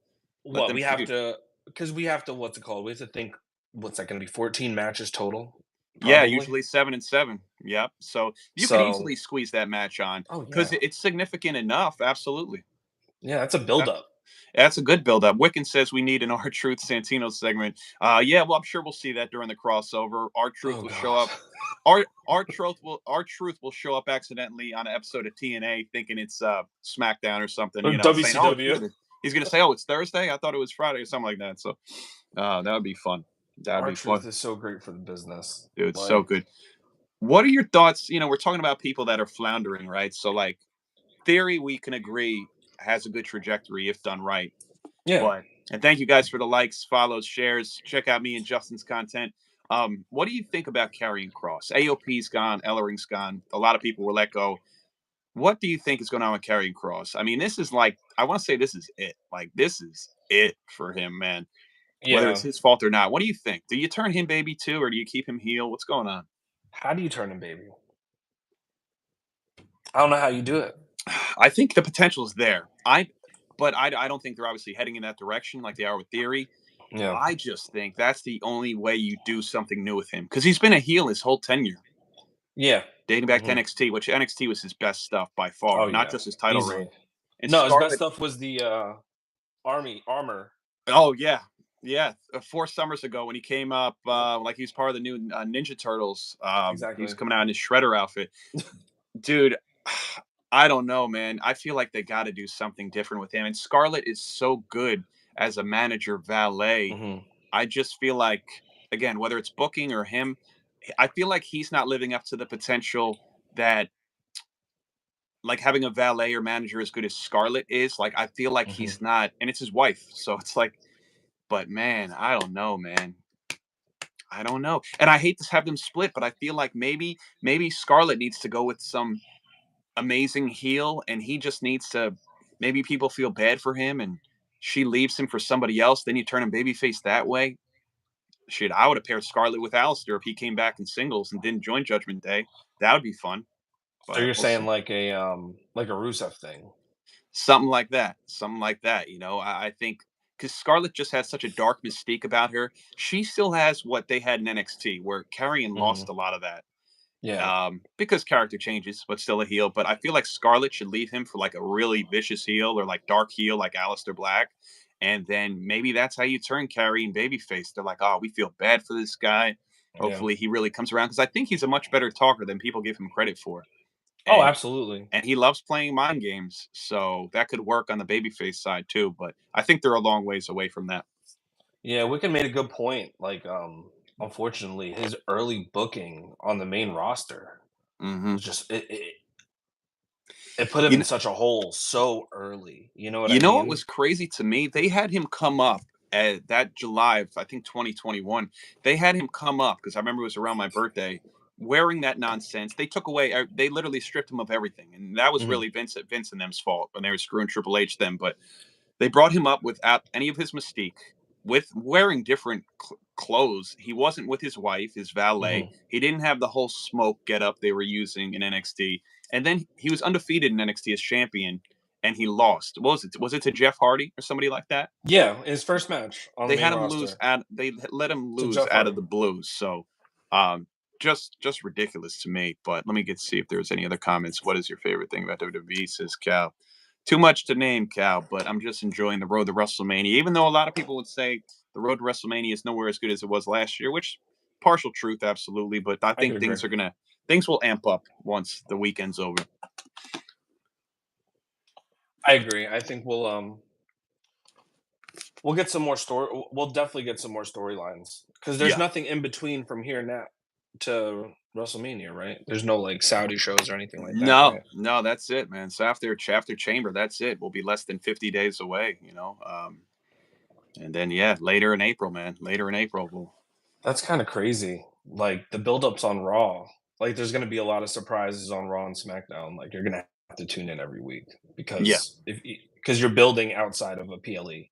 Let what them we have feud. to, because we have to. What's it called? We have to think. What's that going to be? 14 matches total, Yeah, probably. usually 7-7. Yep. So you could So, easily squeeze that match on oh because yeah, it's significant enough. Absolutely. yeah, that's a build up. That's a good build up. Wiccan says we need an R Truth Santino segment. Yeah, well, I'm sure we'll see that during the crossover. R Truth Oh will show god. up. R Truth will show up accidentally on an episode of TNA, thinking it's SmackDown or something. Or You know, saying, "Oh, WCW. he's gonna say, oh, it's Thursday. I thought it was Friday or something like that." So that would be fun. That'd Our be fun, truth is so great for the business. dude. So Like, good. What are your thoughts? You know, we're talking about people that are floundering, right? So, like, Theory, we can agree has a good trajectory if done right. yeah. But and thank you guys for the likes, follows, shares. Check out me and Justin's content. What do you think about carrying Cross? AOP's gone, Ellering's gone. A lot of people were let go. What do you think is going on with carrying Cross? I mean, this is like I want to say this is it. Like this is it for him, man. Whether it's Yeah. his fault or not. What do you think? Do you turn him baby too, or do you keep him heel? What's going on? How do you turn him baby? I don't know how you do it. I think the potential is there. But I don't think they're obviously heading in that direction like they are with Theory. Yeah. I just think that's the only way you do something new with him because he's been a heel his whole tenure, Yeah. dating back to Mhm. NXT, which NXT was his best stuff by far, Oh, not yeah. just his title reign. Easily. And No, his best Scarlett, stuff was the, armor. oh yeah, yeah, 4 summers ago when he came up, like he was part of the new Ninja Turtles. He was Exactly. coming out in his Shredder outfit, dude. I don't know, man. I feel like they got to do something different with him. And Scarlett is so good as a manager valet. Mhm. I just feel like, again, whether it's booking or him, I feel like he's not living up to the potential that like having a valet or manager as good as Scarlett is. Like I feel like Mhm. he's not, and it's his wife, so it's like, but man, I don't know, man. I don't know, and I hate to have them split, but I feel like maybe Scarlett needs to go with some amazing heel, and he just needs to. Maybe people feel bad for him, and she leaves him for somebody else. Then you turn him babyface that way. Shit, I would have paired Scarlett with Alistair if he came back in singles and didn't join Judgment Day. That would be fun, So but you're we'll see. saying like a Rusev thing? Something like that. Something like that. You know, I think because Scarlett just has such a dark mystique about her. She still has what they had in NXT, where Carrion lost Mhm. a lot of that. Yeah. Because character changes, but still a heel. But I feel like Scarlett should leave him for like a really vicious heel or like dark heel like Aleister Black. And then maybe that's how you turn Carrie babyface. They're like, oh, we feel bad for this guy. Yeah. Hopefully he really comes around because I think he's a much better talker than people give him credit for. Oh, And absolutely. and he loves playing mind games, so that could work on the babyface side too. But I think they're a long ways away from that. Yeah, Wicked made a good point. Like, unfortunately, his early booking on the main roster Hmm. was just it put him You in know, such a hole so early. You know what I you know what mean? was crazy to me? They had him come up at that July of I think 2021. They had him come up because I remember it was around my birthday. Wearing that nonsense, they took away. They literally stripped him of everything, and that was Mhm. really Vince and them's fault when they were screwing Triple H then. But they brought him up without any of his mystique, with wearing different clothes. He wasn't with his wife, his valet. Mhm. He didn't have the whole smoke get up they were using in NXT. And then he was undefeated in NXT as champion, and he lost. What was it? Was it to Jeff Hardy or somebody like that? Yeah, his first match on the They main had him lose roster out. They let him to lose Jeff out of Hardy. the blues. So, um, just ridiculous to me. But let me get see if there's any other comments. What is your favorite thing about WWE? Says Cal. Too much to name, Cal, but I'm just enjoying the road to WrestleMania. Even though a lot of people would say the road to WrestleMania is nowhere as good as it was last year, which partial truth, absolutely. But I I could think agree. things will amp up once the weekend's over. I agree. I think we'll get some more story. We'll definitely get some more storylines because there's Yeah, nothing in between from here now to WrestleMania, right? There's no like Saudi shows or anything like that, no, right? no, that's it, man. So after Chamber, that's it. We'll be less than 50 days away, and then yeah, later in April, man. Later in April, we'll That's kind of crazy. Like the buildups on Raw. Like there's going to be a lot of surprises on Raw and SmackDown. Like you're going to have to tune in every week yeah, because you're building outside of a PLE.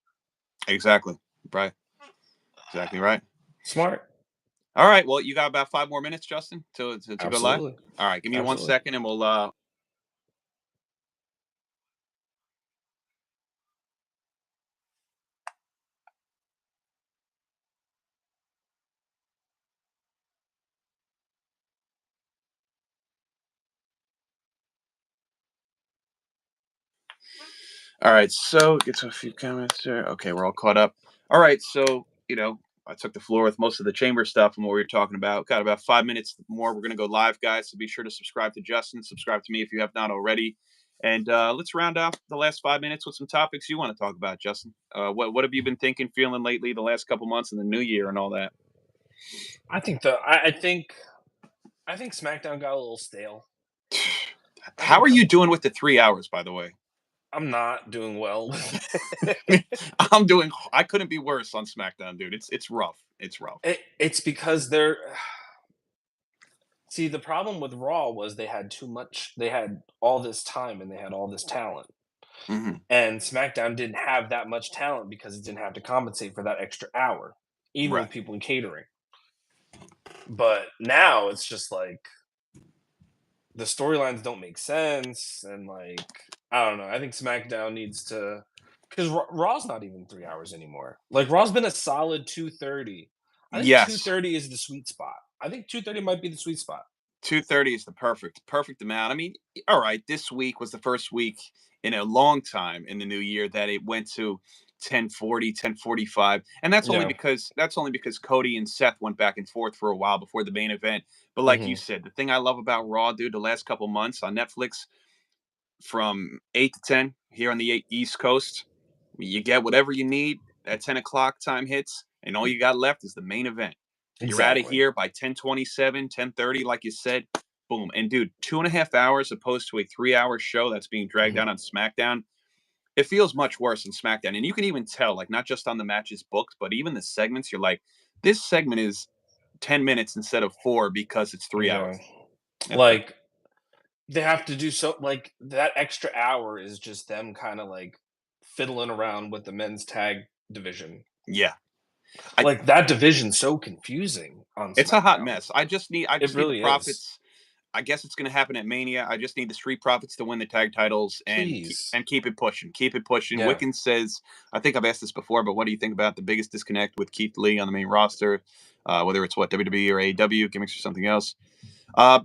exactly, right, exactly right. Smart. All right, well, you got about 5 more minutes, Justin, to go live. Absolutely. All right, give me one Absolutely. second, and we'll All right, so get to a few comments here. Okay, we're all caught up. All right, so I took the floor with most of the chamber stuff and what we were talking about. Got about 5 minutes more. We're gonna go live, guys. So be sure to subscribe to Justin, subscribe to me if you have not already. And let's round off the last 5 minutes with some topics you want to talk about, Justin. What have you been thinking, feeling lately, the last couple months in the new year and all that? I think SmackDown got a little stale. I How think are you doing with the 3 hours, by the way? I'm not doing well. I couldn't be worse on SmackDown, dude. It's rough. It's rough. It's because they're see the problem with Raw was they had all this time and they had all this talent. Hmm. And SmackDown didn't have that much talent because it didn't have to compensate for that extra hour, even Right. with people in catering. But now it's just like the storylines don't make sense, and like I don't know. I think SmackDown needs to because Raw's not even 3 hours anymore. Like Raw's been a solid 2:30. I think two Yes. thirty is the sweet spot. I think 2:30 might be the sweet spot. 2:30 is the perfect amount. I mean, all right, this week was the first week in a long time in the new year that it went to 10:40, 10:45, and Yeah. that's only because Cody and Seth went back and forth for a while before the main event. But like you Hmm. said, the thing I love about Raw, dude, the last couple months on Netflix from 8 to 10 here on the East Coast, you get whatever you need at 10 o'clock time hits, and all you got left is the main event. You're out of Exactly. here by 10:27, 10:30, like you said. Boom. And dude, 2.5 hours opposed to a 3 hour show that's being dragged Mhm. out on SmackDown. It feels much worse in SmackDown. And you can even tell, like, not just on the matches booked, but even the segments, you're like, this segment is 10 minutes instead of four because it's 3 hours. Yeah. That's bad. Like they have to do so like that extra hour is just them kind of like fiddling around with the men's tag division. Yeah. I Like that division's so confusing on It's a hot SmackDown. mess. I It just need the really is. Profits. I guess it's going to happen at Mania. I just need the Street Profits to win the tag titles and Please. keep it pushing. Keep it pushing. Yeah. Wickens says, I think I've asked this before, but what do you think about the biggest disconnect with Keith Lee on the main roster? Whether it's WWE or AEW gimmicks or something else.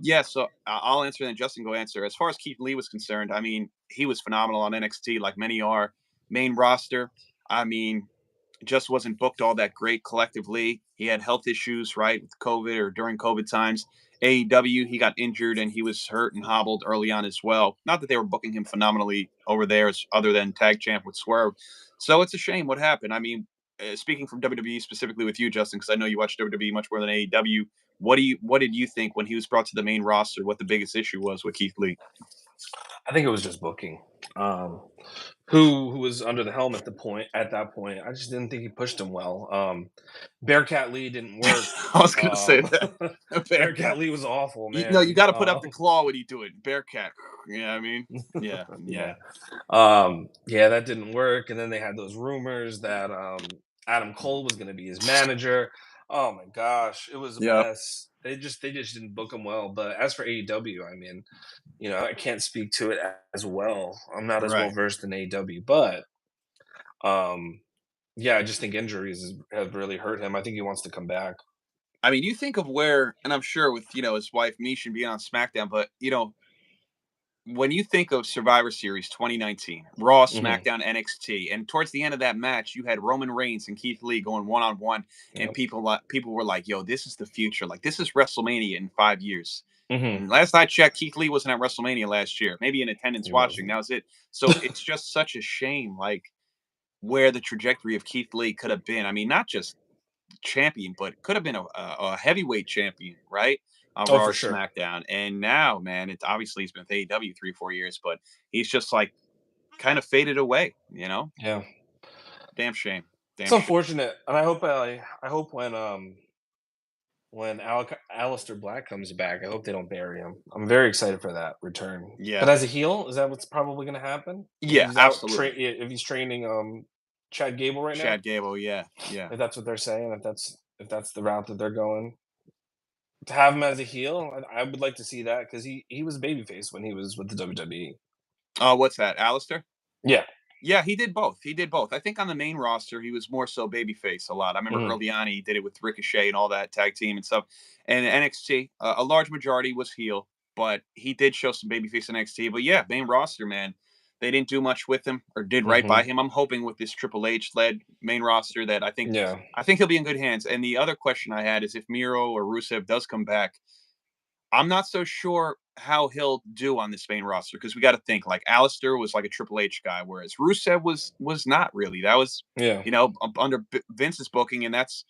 Yeah, so I'll answer, then Justin go answer. As far as Keith Lee was concerned, I mean, he was phenomenal on NXT, like many are. Main roster, I mean, just wasn't booked all that great collectively. He had health issues, right, with COVID or during COVID times. AEW, he got injured and he was hurt and hobbled early on as well. Not that they were booking him phenomenally over there, other than tag champ with Swerve. So it's a shame what happened. I mean, speaking from WWE specifically with you, Justin, because I know you watch WWE much more than AEW. What did you think when he was brought to the main roster? What the biggest issue was with Keith Lee? I think it was just booking. Um who was under the helm at that point. I just didn't think he pushed him well. Bearcat Lee didn't work. I was gonna say that. Bearcat Bearcat. Lee was awful, You man. got to put up the claw when you do it. Bearcat. Yeah, I mean, yeah, yeah, Yeah. Yeah, that didn't work. And then they had those rumors that Adam Cole was gonna be his manager. Oh my gosh, it was a yeah. mess. They just didn't book him well. But as for AEW, I mean, I can't speak to it as well. I'm not as well Right. versed in AEW, but um yeah, I just think have really hurt him. I think he wants to come back. I mean, you think of where, and I'm sure with his wife Misha being on SmackDown, but when you think of Survivor Series 2019, Raw, Hmm. SmackDown, NXT, and towards the end of that match, you had Roman Reigns and Keith Lee going one on one, and Yep. people were like, "Yo, this is the future. Like this is WrestleMania in 5 years." Hmm. And last I checked, Keith Lee wasn't at WrestleMania last year. Maybe in attendance He watching. wasn't. That was it. So it's just such a shame, like where the trajectory of Keith Lee could have been. I mean, not just champion, but could have been a heavyweight champion, right? On Oh, Raw for or sure. SmackDown. And now, man, it's obviously he's been with AEW 3, 4 years, but he's just like kind of faded away, you know? Yeah. Damn shame. It's Damn shame. unfortunate, and I hope when Aleister Black comes back, I hope they don't bury him. I'm very excited for that return. But Yeah. as a heel, is that what's probably going to happen? If Yeah, he's out absolutely. if he's training Chad Gable right now, Chad Gable, yeah. Yeah. if that's what they're saying, if that's the route that they're going, to have him as a heel, I would like to see that because he was babyface when he was with the WWE. Oh, what's that? Alistair? Yeah. Yeah, he did both. He did both. I think on the main roster, he was more so babyface a lot. I remember Hmm. early on, he did it with Ricochet and all that tag team and stuff. And NXT, a large majority was heel, but he did show some babyface NXT. But yeah, main roster, man, they didn't do much with him or did right by Hmm. him. I'm hoping with this Triple H led main roster that Yeah. I think he'll be in good hands. And the other question I had is if Miro or Rusev does come back, I'm not so sure how he'll do on this main roster because we got to think like Alistair was like a Triple H guy, whereas Rusev was not really. That was Yeah. under Vince's booking, and that's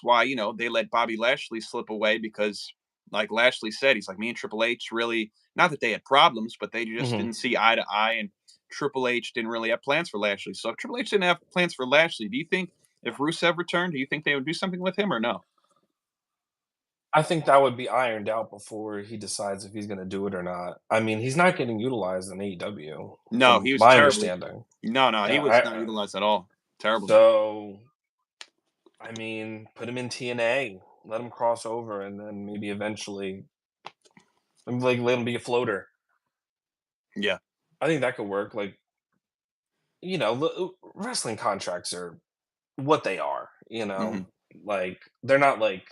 why they let Bobby Lashley slip away because like Lashley said, he's like me and Triple H really not that they had problems, but they just Hmm. didn't see eye to eye, and Triple H didn't really have plans for Lashley. So if Triple H didn't have plans for Lashley, do you think if Rusev returned, do you think they would do something with him or no? I think that would be ironed out before he decides if he's going to do it or not. I mean, he's not getting utilized in AEW, No, from he was my terribly. understanding. No, he Yeah, was not utilized at all. Terribly. so I mean, put him in TNA, let him cross over, and then maybe eventually, like, let him be a floater. Yeah. I think that could work. Like, wrestling contracts are what they are. Mhm. Like they're not like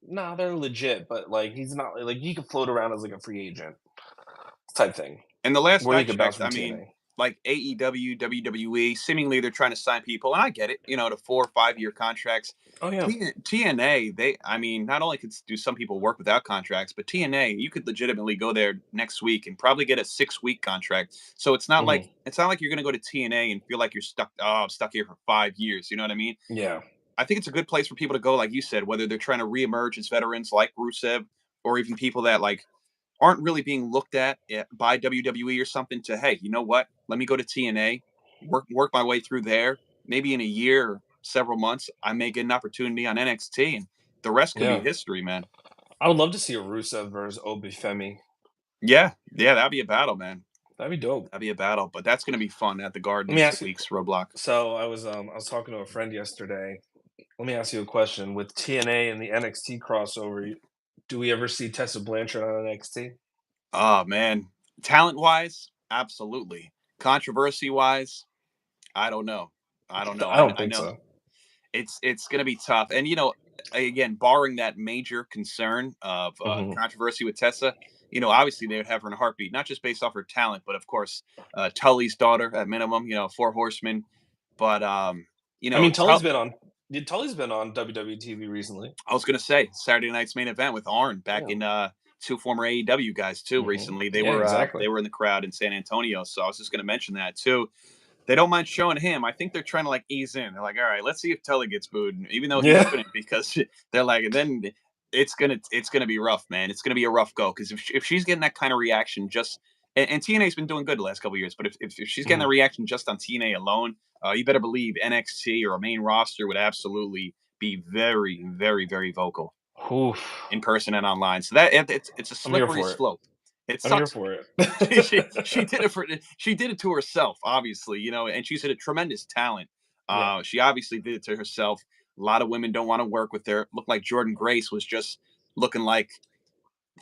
no, they're legit, but like he's not like he could float around as like a free agent type thing And the last where I he could bounce checked, from I mean, TNA. like AEW, WWE, seemingly they're trying to sign people, and I get it, to 4 or 5 year contracts. Oh yeah. TNA, I mean, not only could do some people work without contracts, but TNA, you could legitimately go there next week and probably get a 6 week contract. So Hmm. it's not like you're going to go to TNA and feel like you're stuck. Oh, I'm stuck here for 5 years. You know what I mean? Yeah. I think it's a good place for people to go, like you said, whether they're trying to reemerge as veterans like Rusev, or even people that like aren't really being looked at by WWE or something to, hey, you know what? Let me go to TNA, work my way through there. Maybe in a year or several months, I may get an opportunity on NXT, and the rest can be Yeah. history, man. I would love to see a Rusev versus Obi Femi. Yeah, yeah, that'd be a battle, man. That'd be dope. That'd be a battle, but that's gonna be fun at the Garden Let in me two ask you. weeks, Roadblock. So I was talking to a friend yesterday. Let me ask you a question. With TNA and the NXT crossover, do we ever see Tessa Blanchard on NXT? Oh man, talent wise, absolutely. Controversy wise, I don't know. I don't know. I don't I think know so. it's going to be tough. And again, barring that major concern of Hmm. controversy with Tessa, obviously they would have her in a heartbeat, not just based off her talent, but of course Tully's daughter at minimum. Four horsemen. But I mean, Tull Tully's been on WWE TV recently. I was going to say Saturday night's main event with Arn back Yeah. in two former AEW guys too. Hmm. Recently, Yeah, exactly. they were in the crowd in San Antonio. So I was just going to mention that too. They don't mind showing him. I think they're trying to like ease in. They're like, all right, let's see if Tully gets booed, even though he Yeah. shouldn't, because they're like, then it's gonna be rough, man. It's gonna be a rough go because if she's getting that kind of reaction just and TNA's been doing good the last couple of years, but if she's getting the Hmm. reaction just on TNA alone, you better believe NXT or a main roster would absolutely be very, very, very vocal Oof. in person and online. So it's a I'm here slippery for it. slope. It I'm here sucks. for it. She did it she did it to herself, obviously, and she's a tremendous talent. Yeah. She obviously did it to herself. A lot of women don't want to work with her. Looked like Jordan Grace was just looking like,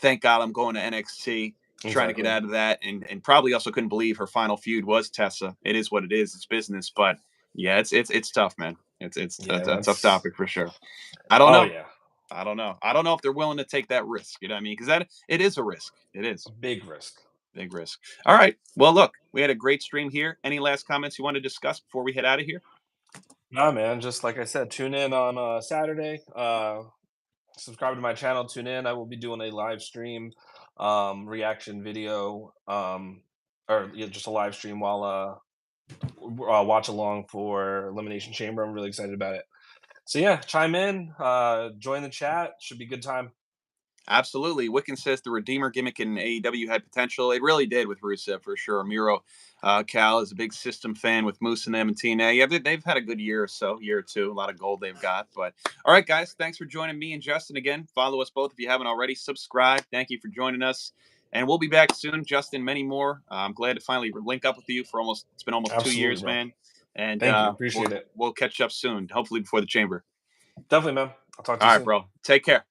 thank God I'm going to NXT, trying to get Exactly. out of that, and probably also couldn't believe her final feud was Tessa. It is what it is. It's business, but yeah, it's tough, man. It's Yeah, a tough that's. topic for sure. I don't Oh know. yeah, I don't know. I don't know if they're willing to take that risk. You know what I mean? Because that it is a risk. It a is big risk. big risk. All right. Well, look, we had a great stream here. Any last comments you want to discuss before we head out of here? Nah, man. Just like I said, tune in on Saturday. subscribe to my channel. Tune in. I will be doing a live stream, reaction video, or yeah, just a live stream while watch along for Elimination Chamber. I'm really excited about it. So yeah, chime in, join the chat. Should be a good time. Absolutely. Wiccan says the Redeemer gimmick in AEW had potential. It really did with Rusev for sure. Miro Cal is a big system fan with Moose and them and TNA. Yeah, they've had a good year or so, year or two. A lot of gold they've got. But all right, guys, thanks for joining me and Justin again. Follow us both if you haven't already. Subscribe. Thank you for joining us. And we'll be back soon, Justin. Many more. I'm glad to finally link up with you for it's been almost 2 years, Absolutely, bro. man. And Thank you. we'll Appreciate it. we'll catch up soon, hopefully before the chamber. Definitely, man. I'll talk to All you right, soon. bro. Take care.